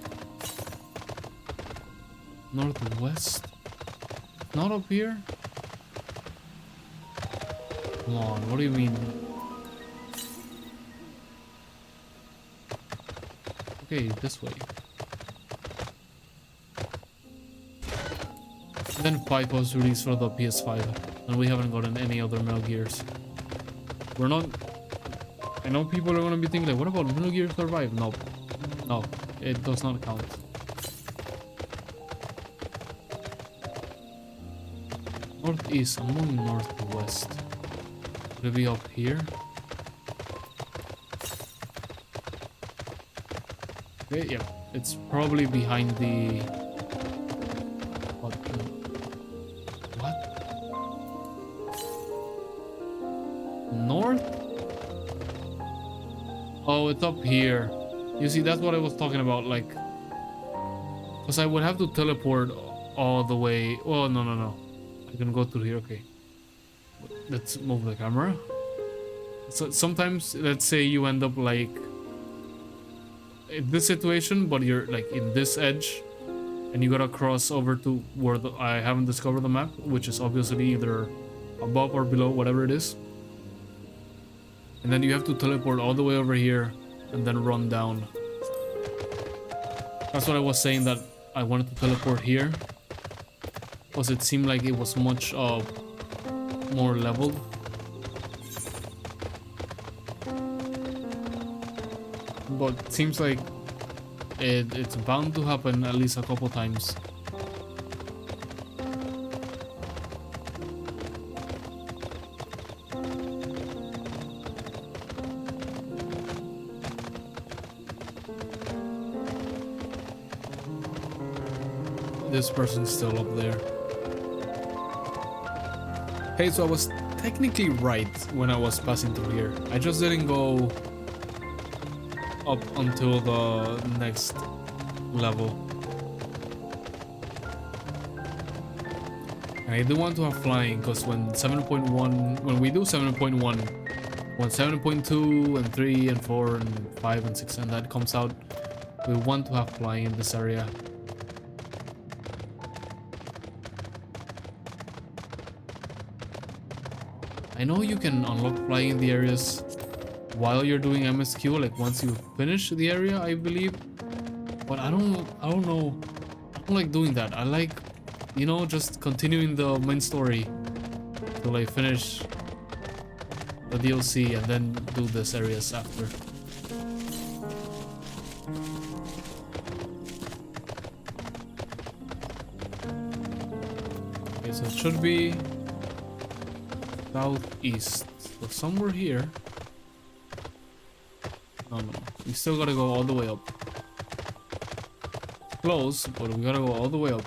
North and West? Not up here? Come on, what do you mean? Okay, this way. Then 5 was released for the PS5, and we haven't gotten any other Metal Gears. We're not... I know people are gonna be thinking like, what about Metal Gear Survive? No. No, it does not count. Northeast, I'm going northwest. Could it be up here? Okay, yeah. It's probably behind the... What? North? Oh, it's up here. You see, that's what I was talking about, like... Because I would have to teleport all the way... Oh, no. I can go through here, okay. Let's move the camera. So sometimes, let's say you end up like... in this situation, but you're like in this edge. And you gotta cross over to where I haven't discovered the map, which is obviously either above or below, whatever it is. And then you have to teleport all the way over here and then run down. That's what I was saying, that I wanted to teleport here, because it seemed like it was much more leveled. But it seems like it's bound to happen at least a couple times. This person's still up there. Hey, so I was technically right when I was passing through here. I just didn't go up until the next level. And I do want to have flying, because when 7.1, when we do 7.1, when 7.2 and 3 and 4 and 5 and 6 and that comes out, we want to have flying in this area. I know you can unlock flying in the areas while you're doing MSQ, like once you finish the area, I believe. But I don't know. I don't like doing that. I like, you know, just continuing the main story till I finish the DLC and then do these areas after. Okay, so it should be southeast, so somewhere here. No, we still gotta go all the way up. Close, but we gotta go all the way up.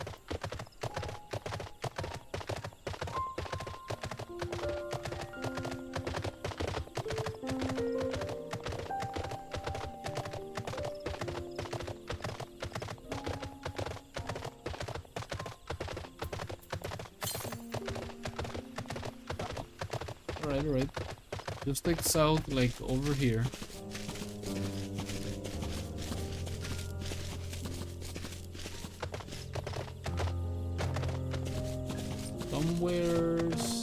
Alright. Just take south, like over here.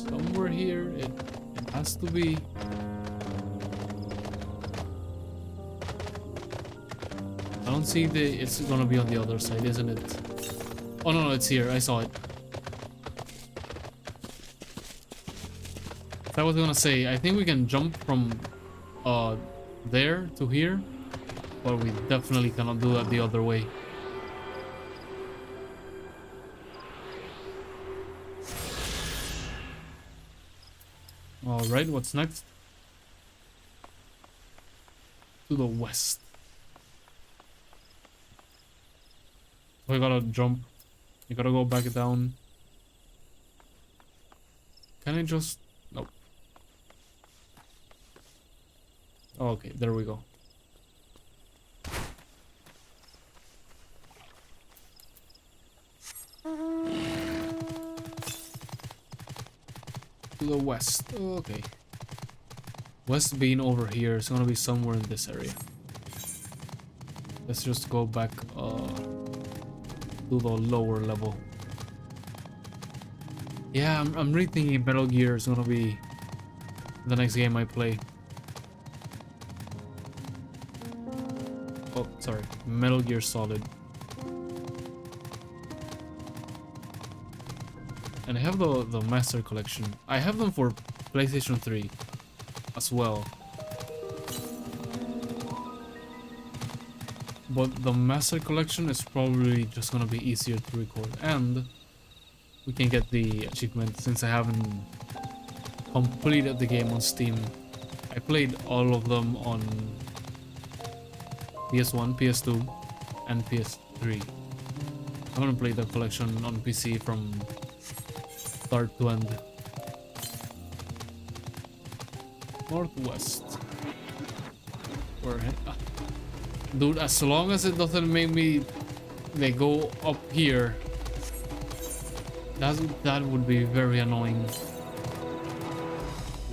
Somewhere here, it has to be. I don't see it's gonna be on the other side, isn't it? Oh no, it's here, I saw it. I was gonna say, I think we can jump from there to here, but we definitely cannot do that the other way. Alright, what's next? To the west. We gotta jump. You gotta go back down. Can I just... Nope. Oh, okay, there we go. To the west. Oh, okay. West being over here is gonna be somewhere in this area. Let's just go back to the lower level. Yeah, I'm really thinking Metal Gear is gonna be the next game I play. Oh, sorry. Metal Gear Solid. And I have the Master Collection. I have them for PlayStation 3 as well. But the Master Collection is probably just gonna be easier to record. And we can get the achievement since I haven't completed the game on Steam. I played all of them on PS1, PS2, and PS3. I haven't played the collection on PC from start to end. Northwest. Where? Dude, as long as it doesn't make me they go up here, that would be very annoying.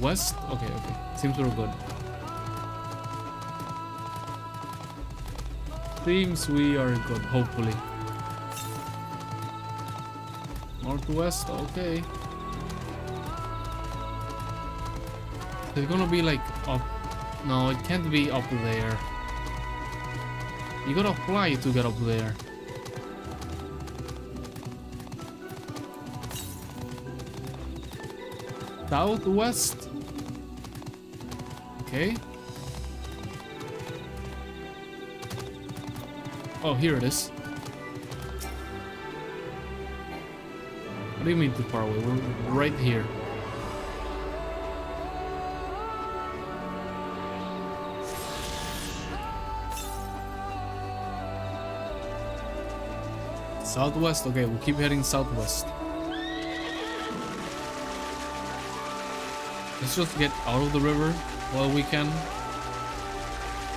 West? Okay, okay. Seems we're good. Seems we are good, hopefully. Northwest, okay. It's gonna be like up. No, it can't be up there. You gotta fly to get up there. Southwest? Okay. Oh, here it is. What do you mean too far away? We're right here. Southwest? Okay, we'll keep heading southwest. Let's just get out of the river while we can.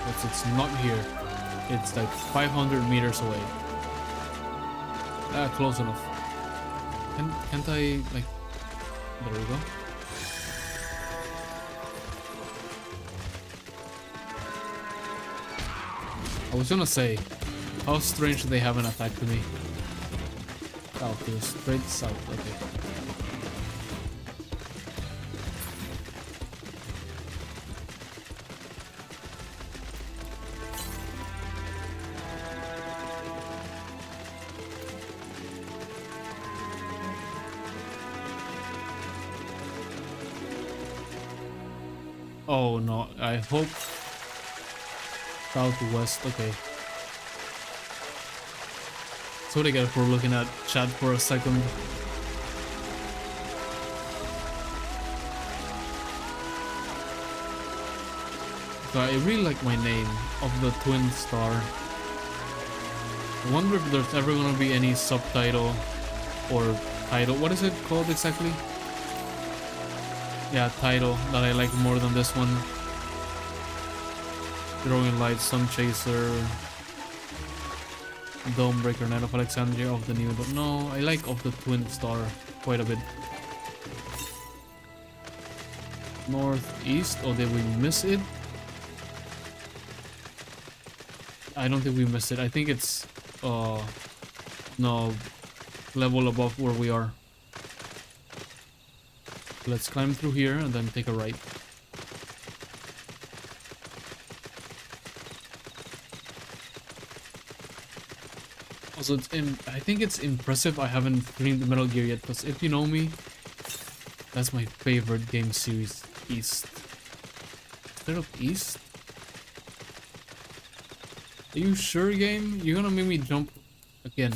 But it's not here. It's like 500 meters away. Ah, close enough. Can't I, like... There we go. I was gonna say, how strange they haven't attacked me. South here, straight south, okay. Oh no, I hope southwest, okay. So what do you get for looking at chat for a second? So I really like my name of the twin star. I wonder if there's ever gonna be any subtitle or title. What is it called exactly? Yeah, title that I like more than this one. Throwing Light, Sun Chaser, Domebreaker, Knight of Alexandria, of the New. No, I like of the Twin Star quite a bit. Northeast, or did we miss it? I don't think we missed it. I think it's no, level above where we are. Let's climb through here and then take a right. Also, I think it's impressive I haven't streamed Metal Gear yet, because if you know me, that's my favorite game series, East. Instead of East? Are you sure, game? You're gonna make me jump again.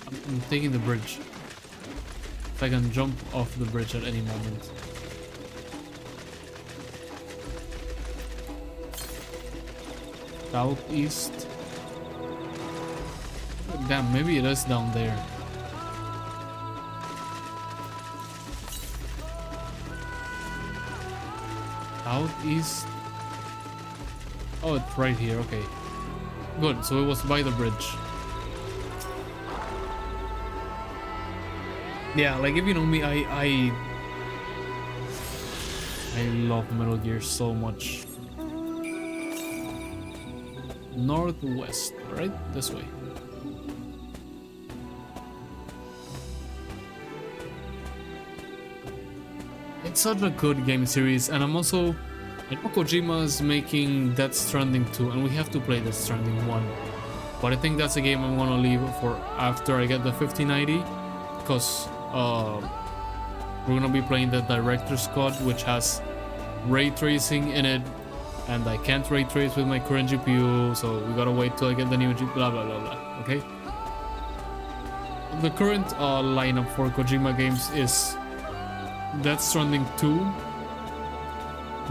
I'm taking the bridge. If I can jump off the bridge at any moment. Southeast. Damn, maybe it is down there. Southeast. Oh, it's right here, okay. Good, so it was by the bridge. Yeah, like if you know me, I love Metal Gear so much. Northwest, right? This way. such a good game series, and I'm also, I know Kojima's making Death Stranding 2, and we have to play Death Stranding 1. But I think that's a game I'm gonna leave for after I get the 5090, because we're gonna be playing the Director's Cut, which has ray tracing in it, and I can't ray trace with my current GPU, so we gotta wait till I get the new GPU, blah blah blah blah, okay? The current lineup for Kojima games is Death Stranding 2,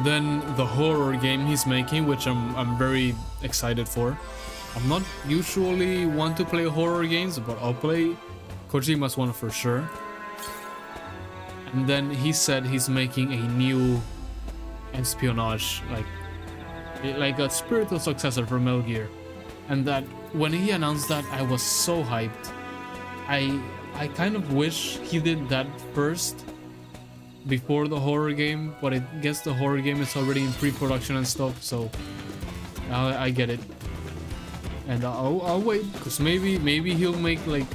then the horror game he's making, which I'm very excited for. I'm not usually want to play horror games, but I'll play Kojima's one for sure. And then he said he's making a new espionage, like a spiritual successor for Metal Gear. And that when he announced that, I was so hyped. I kind of wish he did that first before the horror game, but I guess the horror game is already in pre-production and stuff, so I get it. And I'll wait, because maybe he'll make like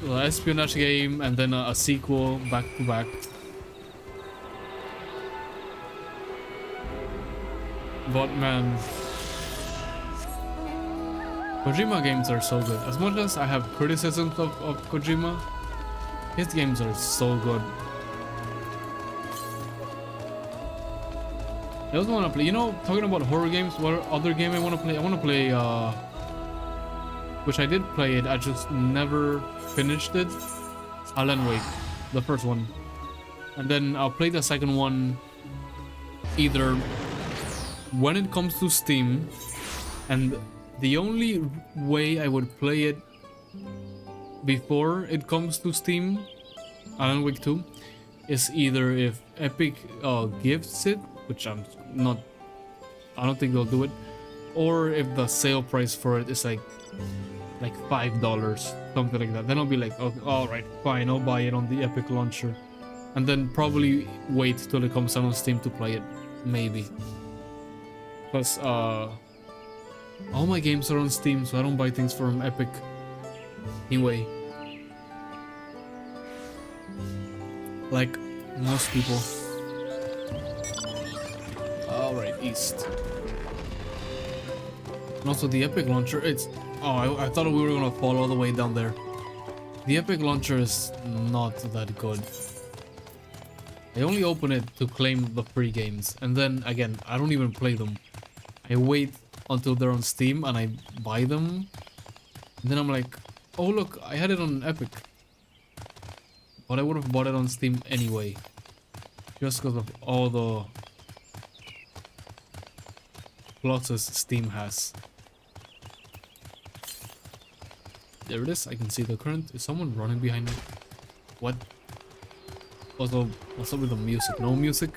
an espionage game and then a sequel back to back. But man, Kojima games are so good. As much as I have criticisms of Kojima, his games are so good. I also want to play, you know, talking about horror games, what other game I want to play? I want to play, which I did play it, I just never finished it. Alan Wake, the first one. And then I'll play the second one either when it comes to Steam, and the only way I would play it before it comes to Steam, Alan Wake 2, is either if Epic gifts it, which I don't think they'll do it, or if the sale price for it is like $5, something like that. Then I'll be like, oh, alright, fine, I'll buy it on the Epic launcher, and then probably wait till it comes out on Steam to play it, maybe. Plus, all my games are on Steam, so I don't buy things from Epic anyway. Like most people. Alright, east. And also the Epic launcher, it's... Oh, I thought we were gonna fall all the way down there. The Epic launcher is not that good. I only open it to claim the free games, and then again, I don't even play them. I wait until they're on Steam and I buy them. And then I'm like, oh look, I had it on Epic. But I would have bought it on Steam anyway. Just because of all the pluses Steam has. There it is, I can see the current. Is someone running behind me? What? Also, what's up with the music? No music?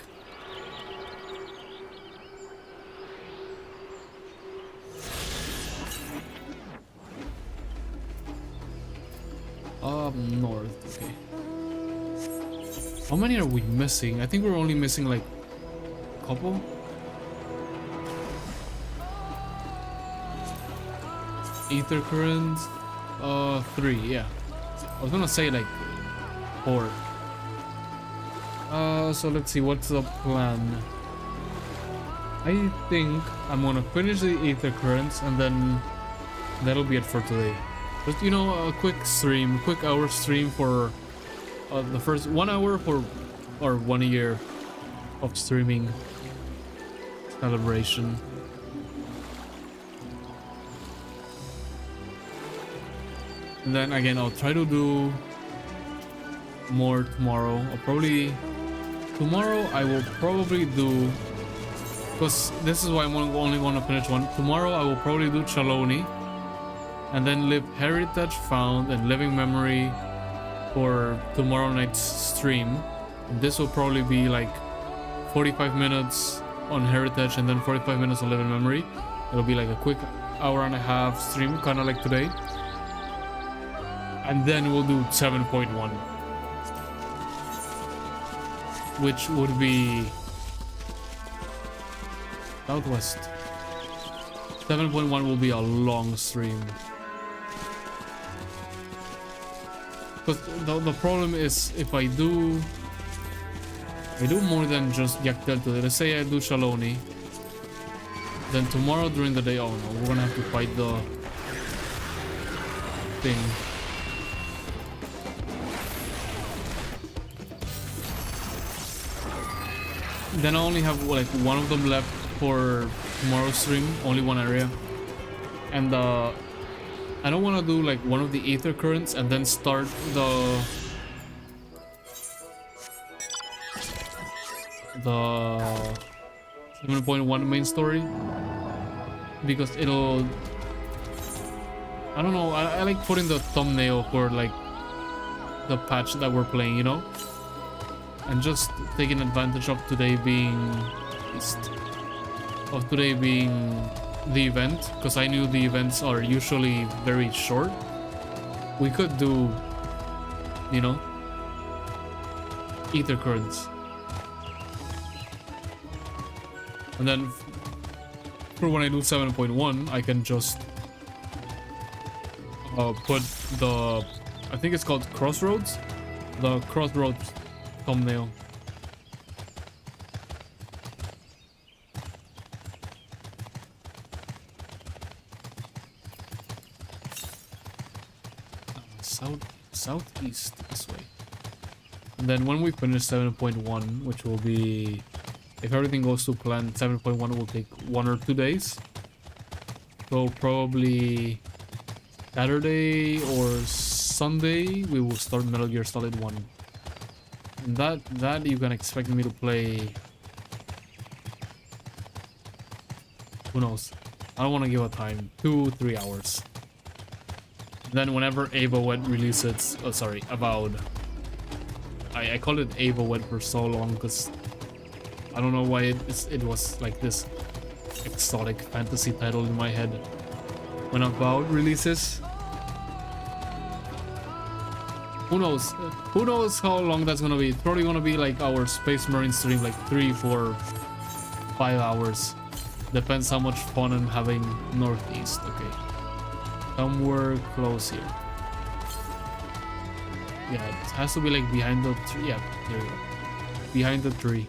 North, okay. How many are we missing? I think we're only missing like a couple. Ether current, 3, yeah. I was gonna say like 4. So let's see, what's the plan? I think I'm gonna finish the ether currents and then that'll be it for today. Just, you know, a quick hour stream for the first 1 hour for, or 1 year of streaming celebration. And then again, I'll try to do more tomorrow. Tomorrow I will probably do, because this is why I'm only going to finish one. Tomorrow I will probably do Chaloni, and then Live Heritage Found and Living Memory for tomorrow night's stream. And this will probably be like 45 minutes on Heritage and then 45 minutes on Living Memory. It'll be like a quick hour and a half stream, kind of like today. And then we'll do 7.1, which would be Southwest. 7.1 will be a long stream. But the problem is, if I do I do more than just Yaktel today. Let's say I do Shaloni. Then tomorrow during the day, oh no, we're gonna have to fight the thing. Then I only have like one of them left for tomorrow's stream, only one area. And I don't want to do like one of the Aether Currents and then start the 7.1 main story, because it'll, I don't know, I like putting the thumbnail for like the patch that we're playing, you know, and just taking advantage of today being the event, because I knew the events are usually very short. We could do, you know, Aether Currents. And then for when I do 7.1, I can just put the, I think it's called Crossroads, the Crossroads thumbnail. Southeast this way. And then when we finish 7.1, which will be, if everything goes to plan, 7.1 will take 1 or 2 days. So probably Saturday or Sunday we will start Metal Gear Solid 1. And that you can expect me to play. Who knows? I don't want to give a time. 2-3 hours. Then whenever Avowed releases, oh sorry, Avowed. I called it Avowed for so long because I don't know why it was like this exotic fantasy title in my head. When Avowed releases, who knows? Who knows how long that's gonna be? It's probably gonna be like our Space Marine stream, like 3, 4, 5 hours. Depends how much fun I'm having northeast. Okay. Somewhere close here. Yeah, it has to be like behind the tree. Yeah, here we go. Behind the tree.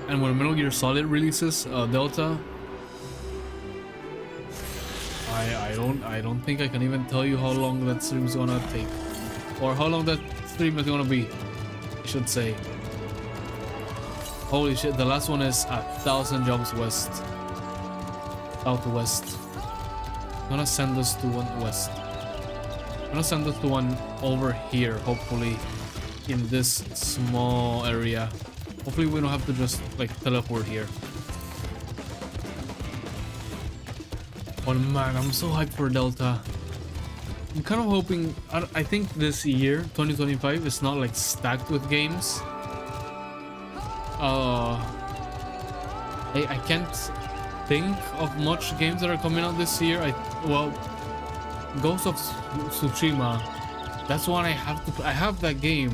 And when Metal Gear Solid releases Delta, I don't think I can even tell you how long that stream is gonna take, or how long that stream is gonna be, I should say. Holy shit, the last one is 1,000 jumps west. Southwest. I'm gonna send us to one west. I'm gonna send us to one over here, hopefully, in this small area. Hopefully we don't have to just like teleport here. Oh man, I'm so hyped for Delta. I'm kind of hoping, I think this year, 2025, is not like stacked with games. I can't think of much games that are coming out this year. Well, Ghost of Tsushima, that's one I have to. I have that game.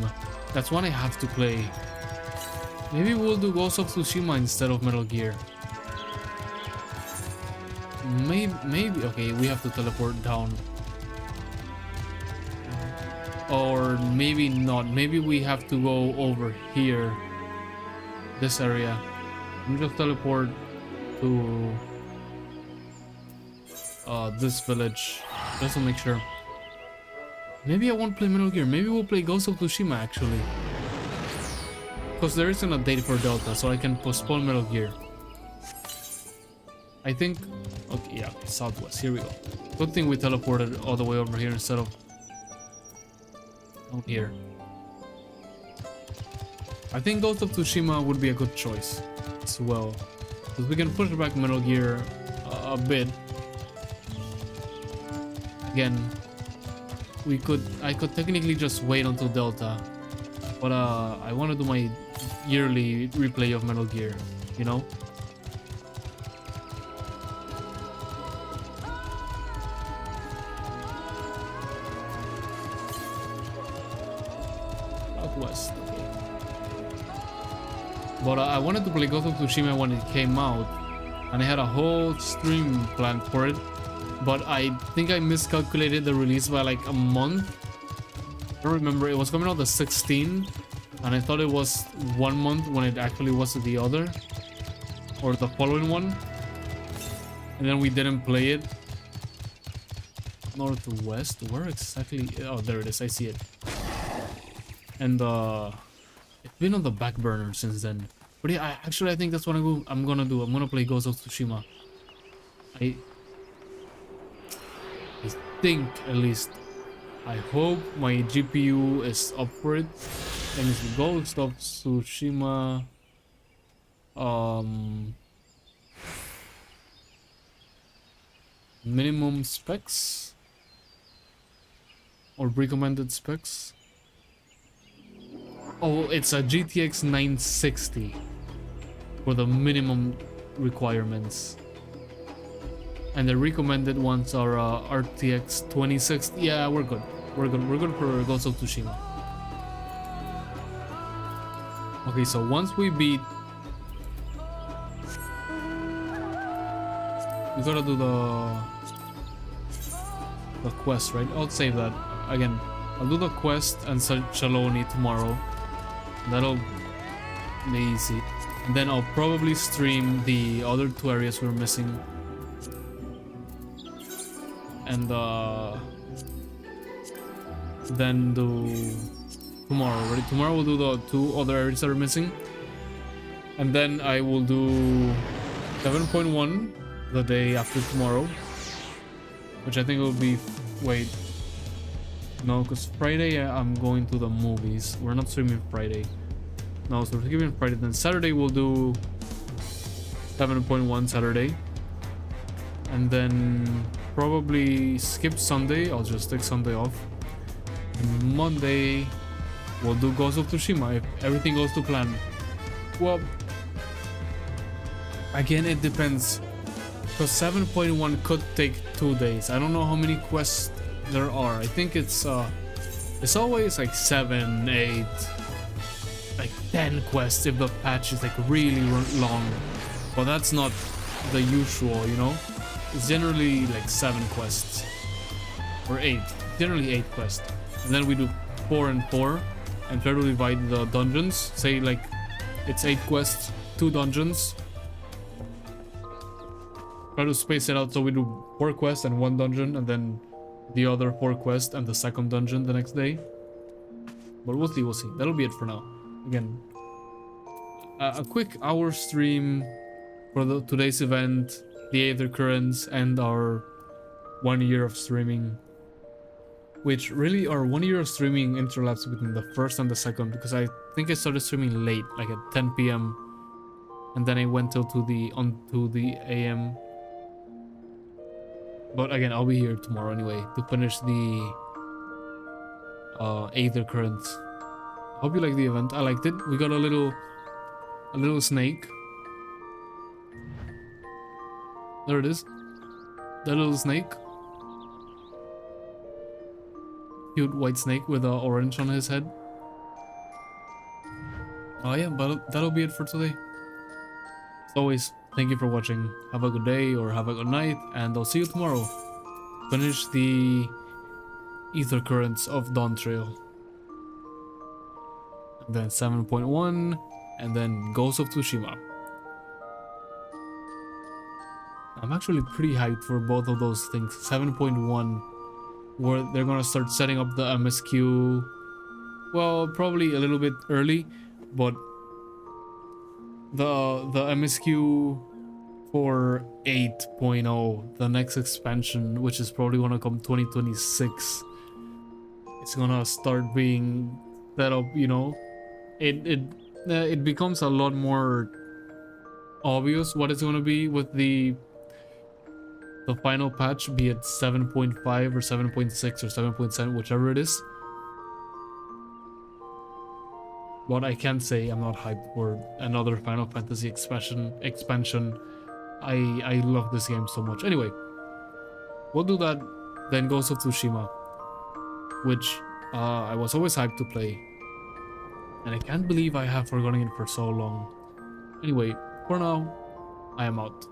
That's one I have to play. Maybe we'll do Ghost of Tsushima instead of Metal Gear. Maybe. Okay, we have to teleport down. Or maybe not. Maybe we have to go over here. This area. Let me just teleport to this village just to make sure. Maybe I won't play Metal Gear. Maybe we'll play Ghost of Tsushima actually, because there isn't a date for Delta, so I can postpone Metal Gear. I think. Okay, yeah, southwest. Here we go. Good thing we teleported all the way over here instead of down here. I think Ghost of Tsushima would be a good choice as well, because we can push back Metal Gear a bit. Again, I could technically just wait until Delta, but I want to do my yearly replay of Metal Gear, you know. Southwest. But I wanted to play Ghost of Tsushima when it came out, and I had a whole stream planned for it. but I think I miscalculated the release by like a month. I don't remember. It was coming out the 16th, and I thought it was 1 month when it actually was the other, or the following one. And then we didn't play it. Northwest, where exactly? Oh, there it is. I see it. And it's been on the back burner since then. But yeah, I think that's what I'm gonna do. I'm gonna play Ghost of Tsushima. I think, at least, I hope my GPU is up for it. And it's Ghost of Tsushima. Minimum specs or recommended specs. Oh, it's a GTX 960 for the minimum requirements. And the recommended ones are RTX 2060. Yeah, we're good. We're good for Ghost of Tsushima. Okay, so once we beat, we gotta do the quest, right? I'll save that. Again, I'll do the quest and Shaloni tomorrow. That'll be easy. And then I'll probably stream the other 2 areas we're missing. And then do tomorrow, right? Tomorrow we'll do the 2 other areas that are missing. And then I will do 7.1 the day after tomorrow. Which I think will be... Wait. No, because Friday I'm going to the movies. We're not streaming Friday. No, so we're streaming Friday. Then Saturday we'll do 7.1 Saturday. And then probably skip Sunday. I'll just take Sunday off. And Monday we'll do Ghost of Tsushima if everything goes to plan. Well, again, it depends. Because 7.1 could take 2 days. I don't know how many quests there are. I think it's always like 7, 8, like 10 quests if the patch is like really long. But that's not the usual, you know? It's generally like 7 quests. Or 8. Generally 8 quests. And then we do 4 and 4. And try to divide the dungeons. Say like it's 8 quests, 2 dungeons. Try to space it out so we do 4 quests and 1 dungeon, and then the other 4 quests and the 2nd dungeon the next day. But we'll see, That'll be it for now. Again, a quick hour stream for today's event, the Aether Currents, and our 1 year of streaming. Which really, our 1 year of streaming interlaps between the 1st and the 2nd, because I think I started streaming late, like at 10 PM, and then I went till to the AM. But again, I'll be here tomorrow anyway to finish the Aether Currents. Hope you like the event. I liked it. We got a little snake. There it is. That little snake. Cute white snake with orange on his head. Oh yeah, but that'll be it for today. As always, thank you for watching. Have a good day or have a good night, and I'll see you tomorrow. Finish the Aether Currents of Dawn Trail. And then 7.1, and then Ghost of Tsushima. I'm actually pretty hyped for both of those things. 7.1, where they're gonna start setting up the MSQ. Well, probably a little bit early, but the MSQ for 8.0, the next expansion, which is probably gonna come 2026, it's gonna start being set up, you know. It becomes a lot more obvious what it's gonna be with the final patch, be it 7.5 or 7.6 or 7.7, whichever it is. But I can't say I'm not hyped for another Final Fantasy expansion. I love this game so much. Anyway, we'll do that, then Ghost of Tsushima, which I was always hyped to play. And I can't believe I have forgotten it for so long. Anyway, for now, I am out.